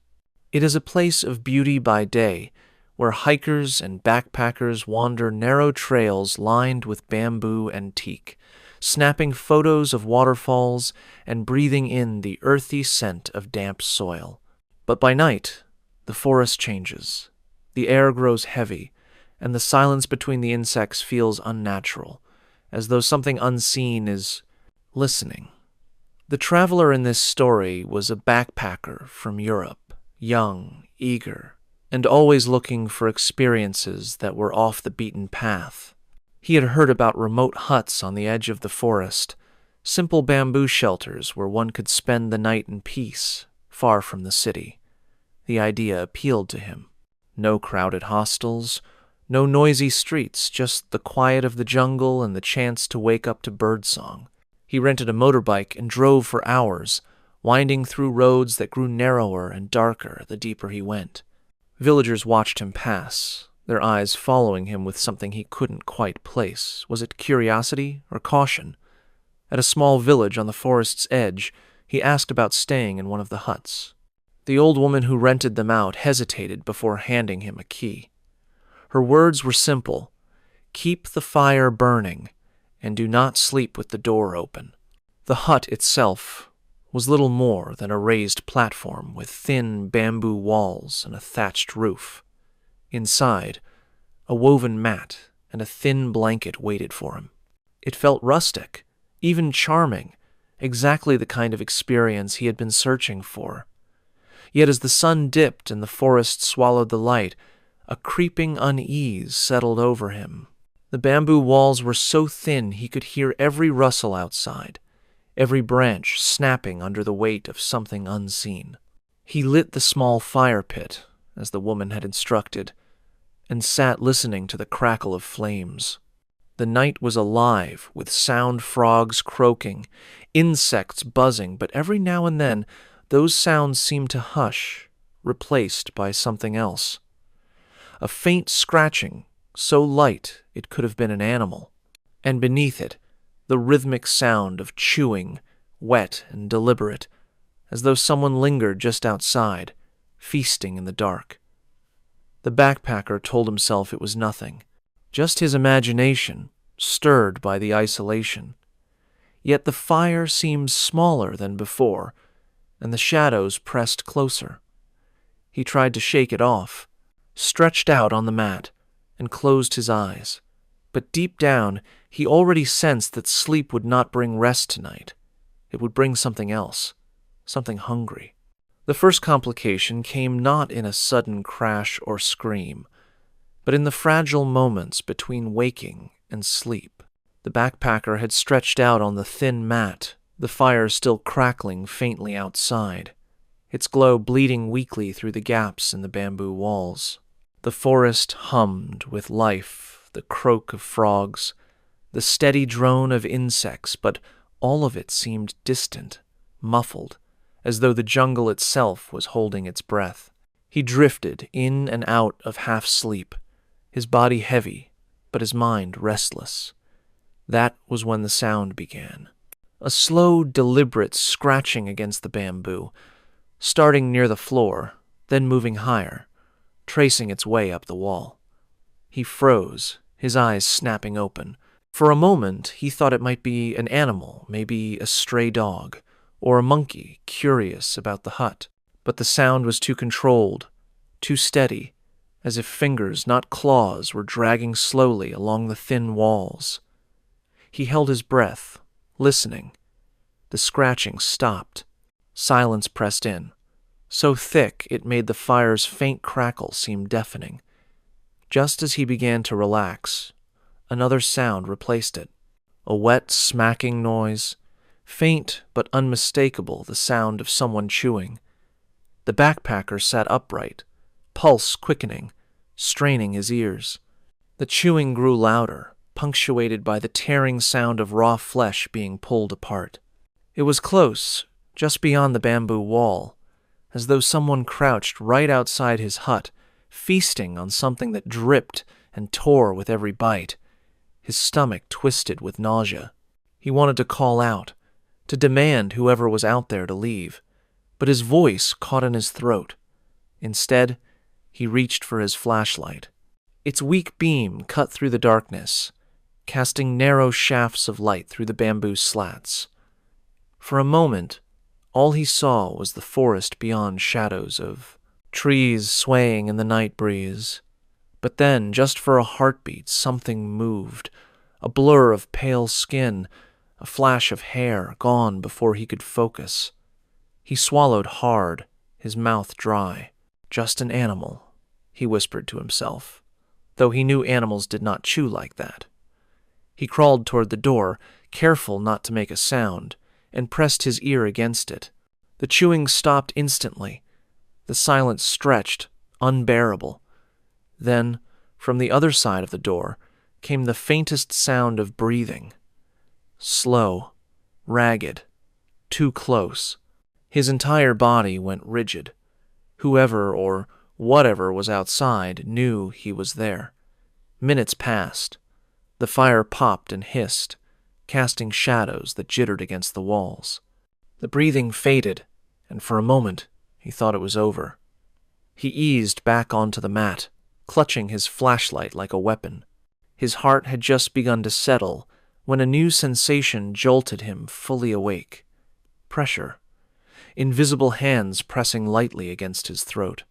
It is a place of beauty by day, where hikers and backpackers wander narrow trails lined with bamboo and teak, snapping photos of waterfalls and breathing in the earthy scent of damp soil. But by night, the forest changes. The air grows heavy, and the silence between the insects feels unnatural, as though something unseen is listening. The traveler in this story was a backpacker from Europe, young, eager, and always looking for experiences that were off the beaten path. He had heard about remote huts on the edge of the forest, simple bamboo shelters where one could spend the night in peace, far from the city. The idea appealed to him. No crowded hostels, no noisy streets, just the quiet of the jungle and the chance to wake up to birdsong. He rented a motorbike and drove for hours, winding through roads that grew narrower and darker the deeper he went. Villagers watched him pass, their eyes following him with something he couldn't quite place. Was it curiosity or caution? At a small village on the forest's edge, he asked about staying in one of the huts. The old woman who rented them out hesitated before handing him a key. Her words were simple: "Keep the fire burning, and do not sleep with the door open." The hut itself was little more than a raised platform with thin bamboo walls and a thatched roof. Inside, a woven mat and a thin blanket waited for him. It felt rustic, even charming, exactly the kind of experience he had been searching for. Yet as the sun dipped and the forest swallowed the light, a creeping unease settled over him. The bamboo walls were so thin he could hear every rustle outside, every branch snapping under the weight of something unseen. He lit the small fire pit, as the woman had instructed, and sat listening to the crackle of flames. The night was alive with sound frogs croaking, insects buzzing, but every now and then those sounds seemed to hush, replaced by something else. A faint scratching, so light it could have been an animal, and beneath it, the rhythmic sound of chewing, wet and deliberate, as though someone lingered just outside, feasting in the dark. The backpacker told himself it was nothing, just his imagination, stirred by the isolation. Yet the fire seemed smaller than before, and the shadows pressed closer. He tried to shake it off, stretched out on the mat, and closed his eyes. But deep down, he already sensed that sleep would not bring rest tonight. It would bring something else, something hungry. The first complication came not in a sudden crash or scream, but in the fragile moments between waking and sleep. The backpacker had stretched out on the thin mat, the fire still crackling faintly outside, its glow bleeding weakly through the gaps in the bamboo walls. The forest hummed with life, the croak of frogs, the steady drone of insects, but all of it seemed distant, muffled, as though the jungle itself was holding its breath. He drifted in and out of half-sleep, his body heavy, but his mind restless. That was when the sound began. A slow, deliberate scratching against the bamboo, starting near the floor, then moving higher, tracing its way up the wall. He froze, his eyes snapping open. For a moment, he thought it might be an animal, maybe a stray dog, or a monkey curious about the hut. But the sound was too controlled, too steady, as if fingers, not claws, were dragging slowly along the thin walls. He held his breath, listening. The scratching stopped. Silence pressed in, so thick it made the fire's faint crackle seem deafening. Just as he began to relax, another sound replaced it. A wet, smacking noise, faint but unmistakable, the sound of someone chewing. The backpacker sat upright, pulse quickening, straining his ears. The chewing grew louder, punctuated by the tearing sound of raw flesh being pulled apart. It was close, just beyond the bamboo wall, as though someone crouched right outside his hut, feasting on something that dripped and tore with every bite. His stomach twisted with nausea. He wanted to call out, to demand whoever was out there to leave, but his voice caught in his throat. Instead, he reached for his flashlight. Its weak beam cut through the darkness, casting narrow shafts of light through the bamboo slats. For a moment, all he saw was the forest beyond, shadows of trees swaying in the night breeze. But then, just for a heartbeat, something moved, a blur of pale skin, a flash of hair gone before he could focus. He swallowed hard, his mouth dry. Just an animal, he whispered to himself, though he knew animals did not chew like that. He crawled toward the door, careful not to make a sound, and pressed his ear against it. The chewing stopped instantly. The silence stretched, unbearable. Then, from the other side of the door, came the faintest sound of breathing. Slow, ragged, too close. His entire body went rigid. Whoever or whatever was outside knew he was there. Minutes passed. The fire popped and hissed, casting shadows that jittered against the walls. The breathing faded, and for a moment he thought it was over. He eased back onto the mat, clutching his flashlight like a weapon. His heart had just begun to settle when a new sensation jolted him fully awake. Pressure. Invisible hands pressing lightly against his throat.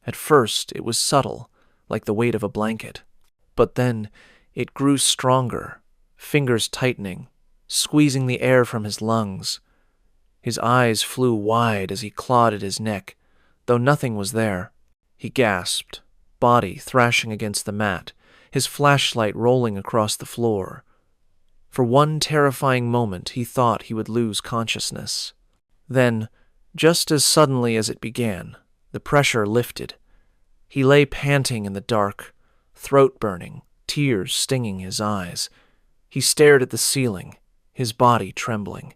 At first it was subtle, like the weight of a blanket. But then it grew stronger, fingers tightening, squeezing the air from his lungs. His eyes flew wide as he clawed at his neck, though nothing was there. He gasped, body thrashing against the mat, his flashlight rolling across the floor. For one terrifying moment, he thought he would lose consciousness. Then, just as suddenly as it began, the pressure lifted. He lay panting in the dark, throat burning, tears stinging his eyes. He stared at the ceiling, his body trembling.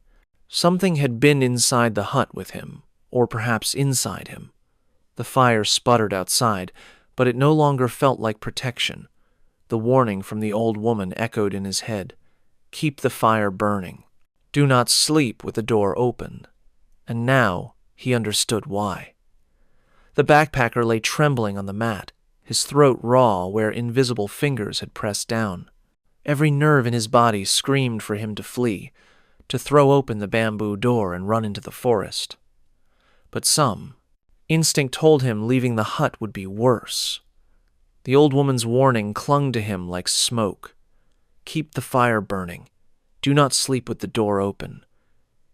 Something had been inside the hut with him, or perhaps inside him. The fire sputtered outside, but it no longer felt like protection. The warning from the old woman echoed in his head. Keep the fire burning. Do not sleep with the door open. And now he understood why. The backpacker lay trembling on the mat, his throat raw where invisible fingers had pressed down. Every nerve in his body screamed for him to flee, to throw open the bamboo door and run into the forest. But instinct told him leaving the hut would be worse. The old woman's warning clung to him like smoke. Keep the fire burning. Do not sleep with the door open.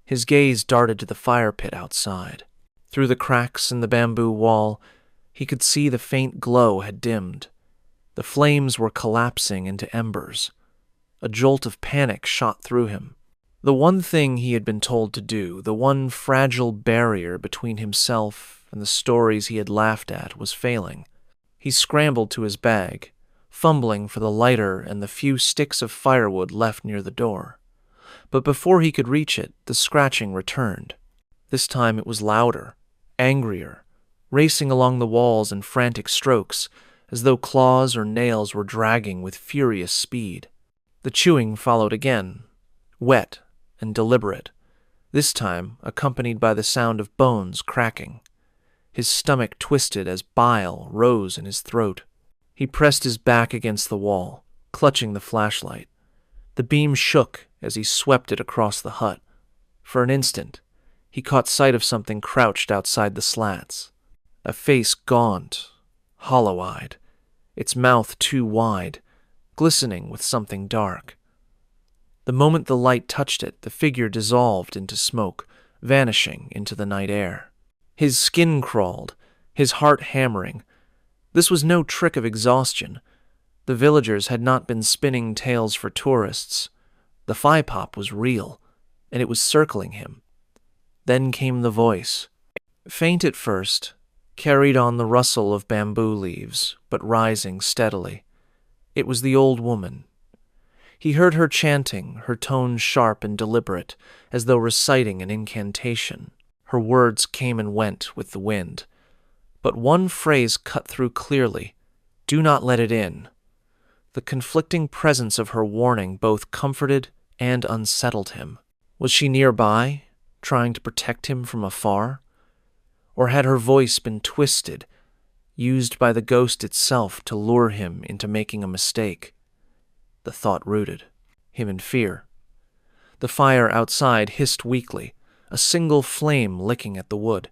His gaze darted to the fire pit outside. Through the cracks in the bamboo wall, he could see the faint glow had dimmed. The flames were collapsing into embers. A jolt of panic shot through him. The one thing he had been told to do, the one fragile barrier between himself and the stories he had laughed at, was failing. He scrambled to his bag, fumbling for the lighter and the few sticks of firewood left near the door. But before he could reach it, the scratching returned. This time it was louder, angrier, racing along the walls in frantic strokes, as though claws or nails were dragging with furious speed. The chewing followed again, wet and deliberate, this time accompanied by the sound of bones cracking. His stomach twisted as bile rose in his throat. He pressed his back against the wall, clutching the flashlight. The beam shook as he swept it across the hut. For an instant, he caught sight of something crouched outside the slats. A face gaunt, hollow-eyed, its mouth too wide, glistening with something dark. The moment the light touched it, the figure dissolved into smoke, vanishing into the night air. His skin crawled, his heart hammering. This was no trick of exhaustion. The villagers had not been spinning tales for tourists. The Phi Pop was real, and it was circling him. Then came the voice. Faint at first, carried on the rustle of bamboo leaves, but rising steadily. It was the old woman. He heard her chanting, her tone sharp and deliberate, as though reciting an incantation. Her words came and went with the wind. But one phrase cut through clearly. Do not let it in. The conflicting presence of her warning both comforted and unsettled him. Was she nearby, trying to protect him from afar? Or had her voice been twisted, used by the ghost itself to lure him into making a mistake? The thought rooted him in fear. The fire outside hissed weakly, a single flame licking at the wood.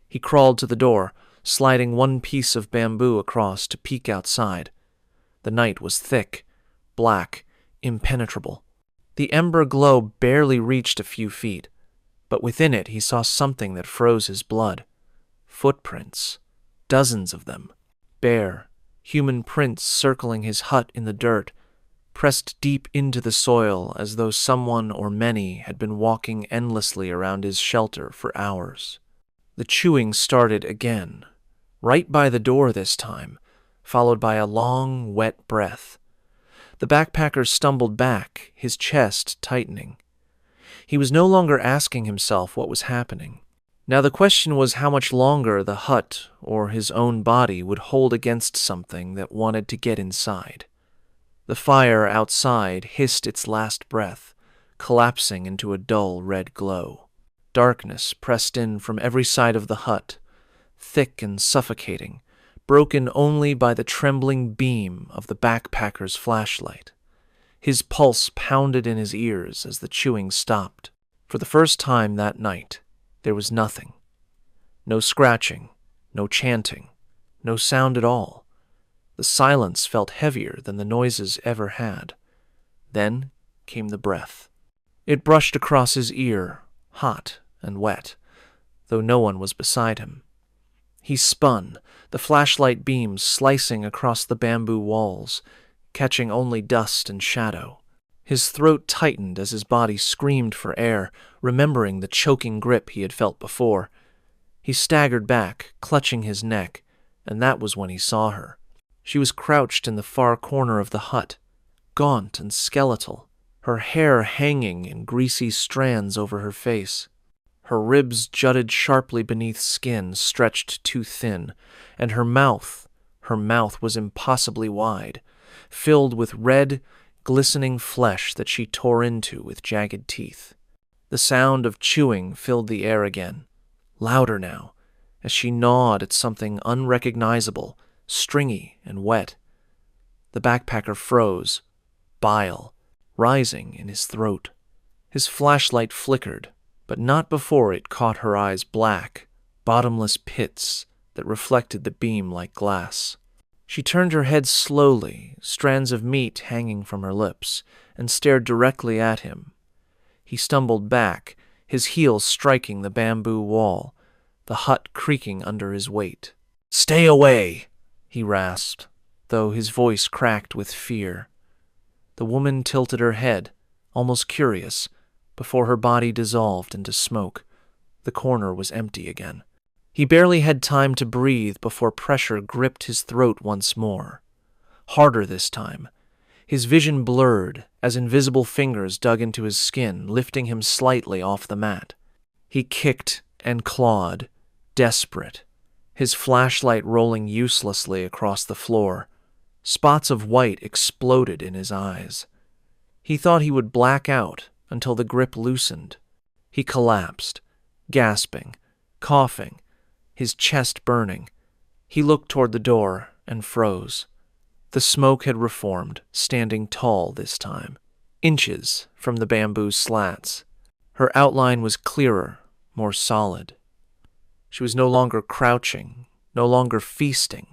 He crawled to the door, sliding one piece of bamboo across to peek outside. The night was thick, black, impenetrable. The ember glow barely reached a few feet, but within it he saw something that froze his blood. Footprints, dozens of them, bare, human prints circling his hut in the dirt, pressed deep into the soil as though someone or many had been walking endlessly around his shelter for hours. The chewing started again, right by the door this time, followed by a long, wet breath. The backpacker stumbled back, his chest tightening. He was no longer asking himself what was happening. Now the question was how much longer the hut or his own body would hold against something that wanted to get inside. The fire outside hissed its last breath, collapsing into a dull red glow. Darkness pressed in from every side of the hut, thick and suffocating, broken only by the trembling beam of the backpacker's flashlight. His pulse pounded in his ears as the chewing stopped. For the first time that night, there was nothing. No scratching, no chanting, no sound at all. The silence felt heavier than the noises ever had. Then came the breath. It brushed across his ear, hot and wet, though no one was beside him. He spun, the flashlight beam slicing across the bamboo walls, catching only dust and shadow. His throat tightened as his body screamed for air, remembering the choking grip he had felt before. He staggered back, clutching his neck, and that was when he saw her. She was crouched in the far corner of the hut, gaunt and skeletal, her hair hanging in greasy strands over her face. Her ribs jutted sharply beneath skin stretched too thin, and her mouth was impossibly wide, filled with red, glistening flesh that she tore into with jagged teeth. The sound of chewing filled the air again, louder now, as she gnawed at something unrecognizable, stringy and wet. The backpacker froze, bile rising in his throat. His flashlight flickered, but not before it caught her eyes black, bottomless pits that reflected the beam like glass. She turned her head slowly, strands of meat hanging from her lips, and stared directly at him. He stumbled back, his heels striking the bamboo wall, the hut creaking under his weight. "Stay away!" he rasped, though his voice cracked with fear. The woman tilted her head, almost curious, before her body dissolved into smoke. The corner was empty again. He barely had time to breathe before pressure gripped his throat once more. Harder this time. His vision blurred as invisible fingers dug into his skin, lifting him slightly off the mat. He kicked and clawed, desperate, his flashlight rolling uselessly across the floor. Spots of white exploded in his eyes. He thought he would black out until the grip loosened. He collapsed, gasping, coughing, his chest burning. He looked toward the door and froze. The smoke had reformed, standing tall this time, inches from the bamboo slats. Her outline was clearer, more solid. She was no longer crouching, no longer feasting.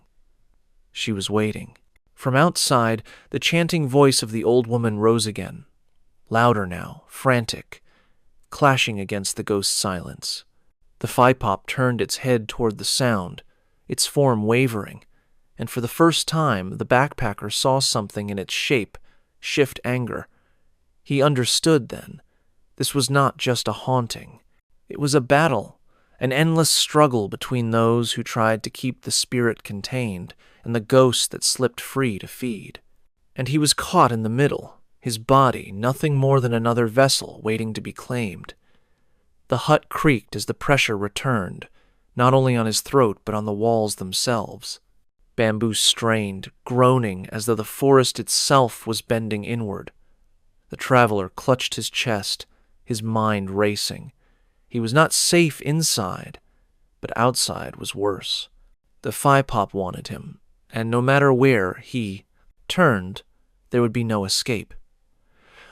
She was waiting. From outside, the chanting voice of the old woman rose again, louder now, frantic, clashing against the ghost silence. The Phi Pop turned its head toward the sound, its form wavering, and for the first time the backpacker saw something in its shape shift anger. He understood then. This was not just a haunting. It was a battle, an endless struggle between those who tried to keep the spirit contained and the ghost that slipped free to feed. And he was caught in the middle, his body nothing more than another vessel waiting to be claimed. The hut creaked as the pressure returned, not only on his throat but on the walls themselves. Bamboo strained, groaning as though the forest itself was bending inward. The traveler clutched his chest, his mind racing. He was not safe inside, but outside was worse. The Phi Pop wanted him, and no matter where he turned, there would be no escape.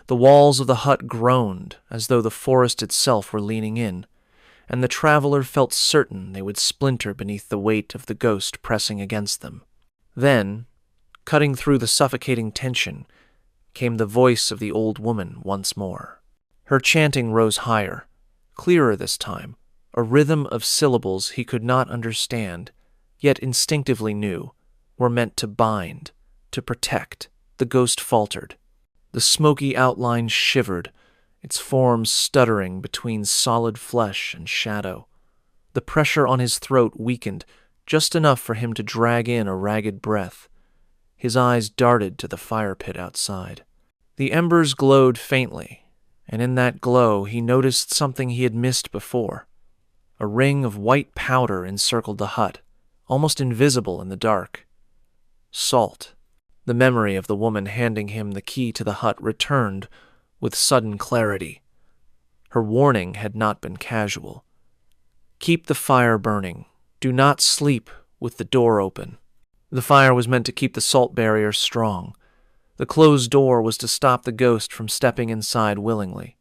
The walls of the hut groaned as though the forest itself were leaning in, and the traveler felt certain they would splinter beneath the weight of the ghost pressing against them. Then, cutting through the suffocating tension, came the voice of the old woman once more. Her chanting rose higher, clearer this time, a rhythm of syllables he could not understand, yet instinctively knew, were meant to bind, to protect. The ghost faltered. The smoky outline shivered, its form stuttering between solid flesh and shadow. The pressure on his throat weakened, just enough for him to drag in a ragged breath. His eyes darted to the fire pit outside. The embers glowed faintly, and in that glow he noticed something he had missed before. A ring of white powder encircled the hut, almost invisible in the dark. Salt. The memory of the woman handing him the key to the hut returned with sudden clarity. Her warning had not been casual. Keep the fire burning. Do not sleep with the door open. The fire was meant to keep the salt barrier strong. The closed door was to stop the ghost from stepping inside willingly.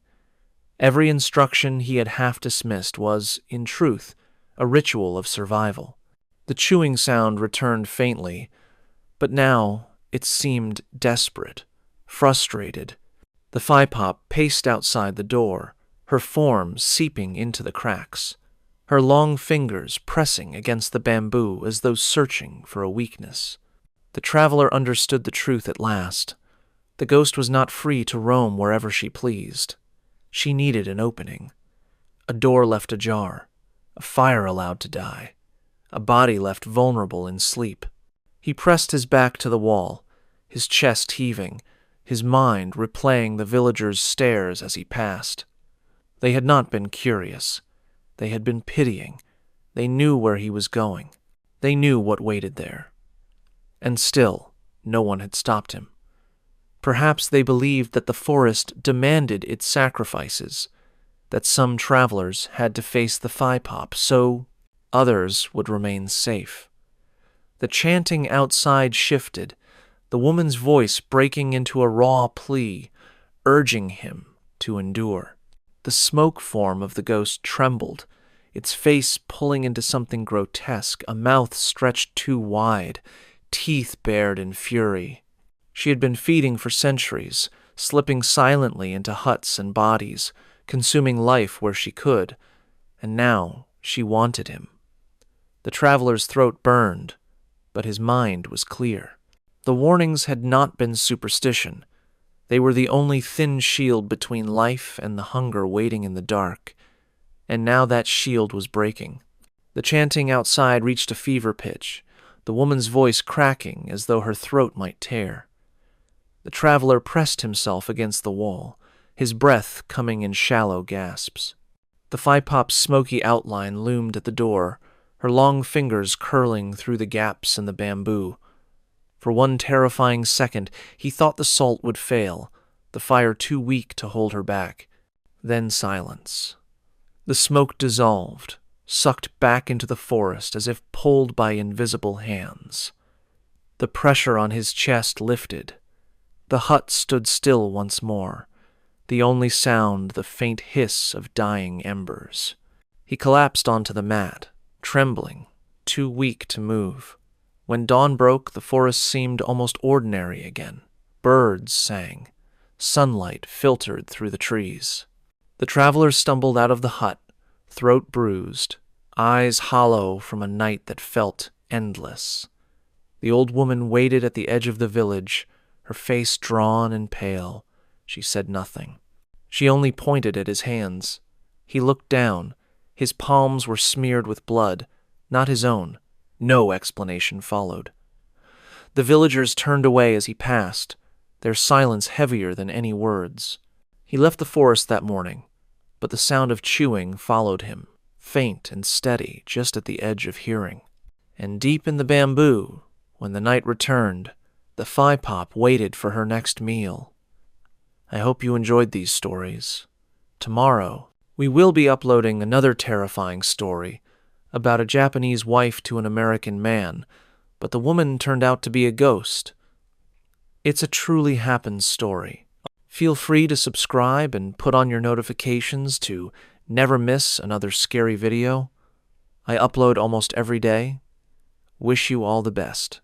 Every instruction he had half dismissed was, in truth, a ritual of survival. The chewing sound returned faintly, but now it seemed desperate, frustrated. The Phi Pop paced outside the door, her form seeping into the cracks, her long fingers pressing against the bamboo as though searching for a weakness. The traveler understood the truth at last. The ghost was not free to roam wherever she pleased. She needed an opening. A door left ajar, a fire allowed to die, a body left vulnerable in sleep. He pressed his back to the wall, his chest heaving, his mind replaying the villagers' stares as he passed. They had not been curious. They had been pitying. They knew where he was going. They knew what waited there. And still, no one had stopped him. Perhaps they believed that the forest demanded its sacrifices, that some travelers had to face the Phi Pop, so others would remain safe. The chanting outside shifted, the woman's voice breaking into a raw plea, urging him to endure. The smoke form of the ghost trembled, its face pulling into something grotesque, a mouth stretched too wide, teeth bared in fury. She had been feeding for centuries, slipping silently into huts and bodies, consuming life where she could, and now she wanted him. The traveler's throat burned, but his mind was clear. The warnings had not been superstition. They were the only thin shield between life and the hunger waiting in the dark, and now that shield was breaking. The chanting outside reached a fever pitch, the woman's voice cracking as though her throat might tear. The traveler pressed himself against the wall, his breath coming in shallow gasps. The Phi Pop's smoky outline loomed at the door, her long fingers curling through the gaps in the bamboo. For one terrifying second, he thought the salt would fail, the fire too weak to hold her back. Then silence. The smoke dissolved, sucked back into the forest as if pulled by invisible hands. The pressure on his chest lifted. The hut stood still once more, the only sound the faint hiss of dying embers. He collapsed onto the mat, trembling, too weak to move. When dawn broke, the forest seemed almost ordinary again. Birds sang. Sunlight filtered through the trees. The traveler stumbled out of the hut, throat bruised, eyes hollow from a night that felt endless. The old woman waited at the edge of the village, her face drawn and pale. She said nothing. She only pointed at his hands. He looked down. His palms were smeared with blood, not his own. No explanation followed. The villagers turned away as he passed, their silence heavier than any words. He left the forest that morning, but the sound of chewing followed him, faint and steady just at the edge of hearing. And deep in the bamboo, when the night returned, the Phi Pop waited for her next meal. I hope you enjoyed these stories. Tomorrow, we will be uploading another terrifying story about a Japanese wife to an American man, but the woman turned out to be a ghost. It's a truly happened story. Feel free to subscribe and put on your notifications to never miss another scary video. I upload almost every day. Wish you all the best.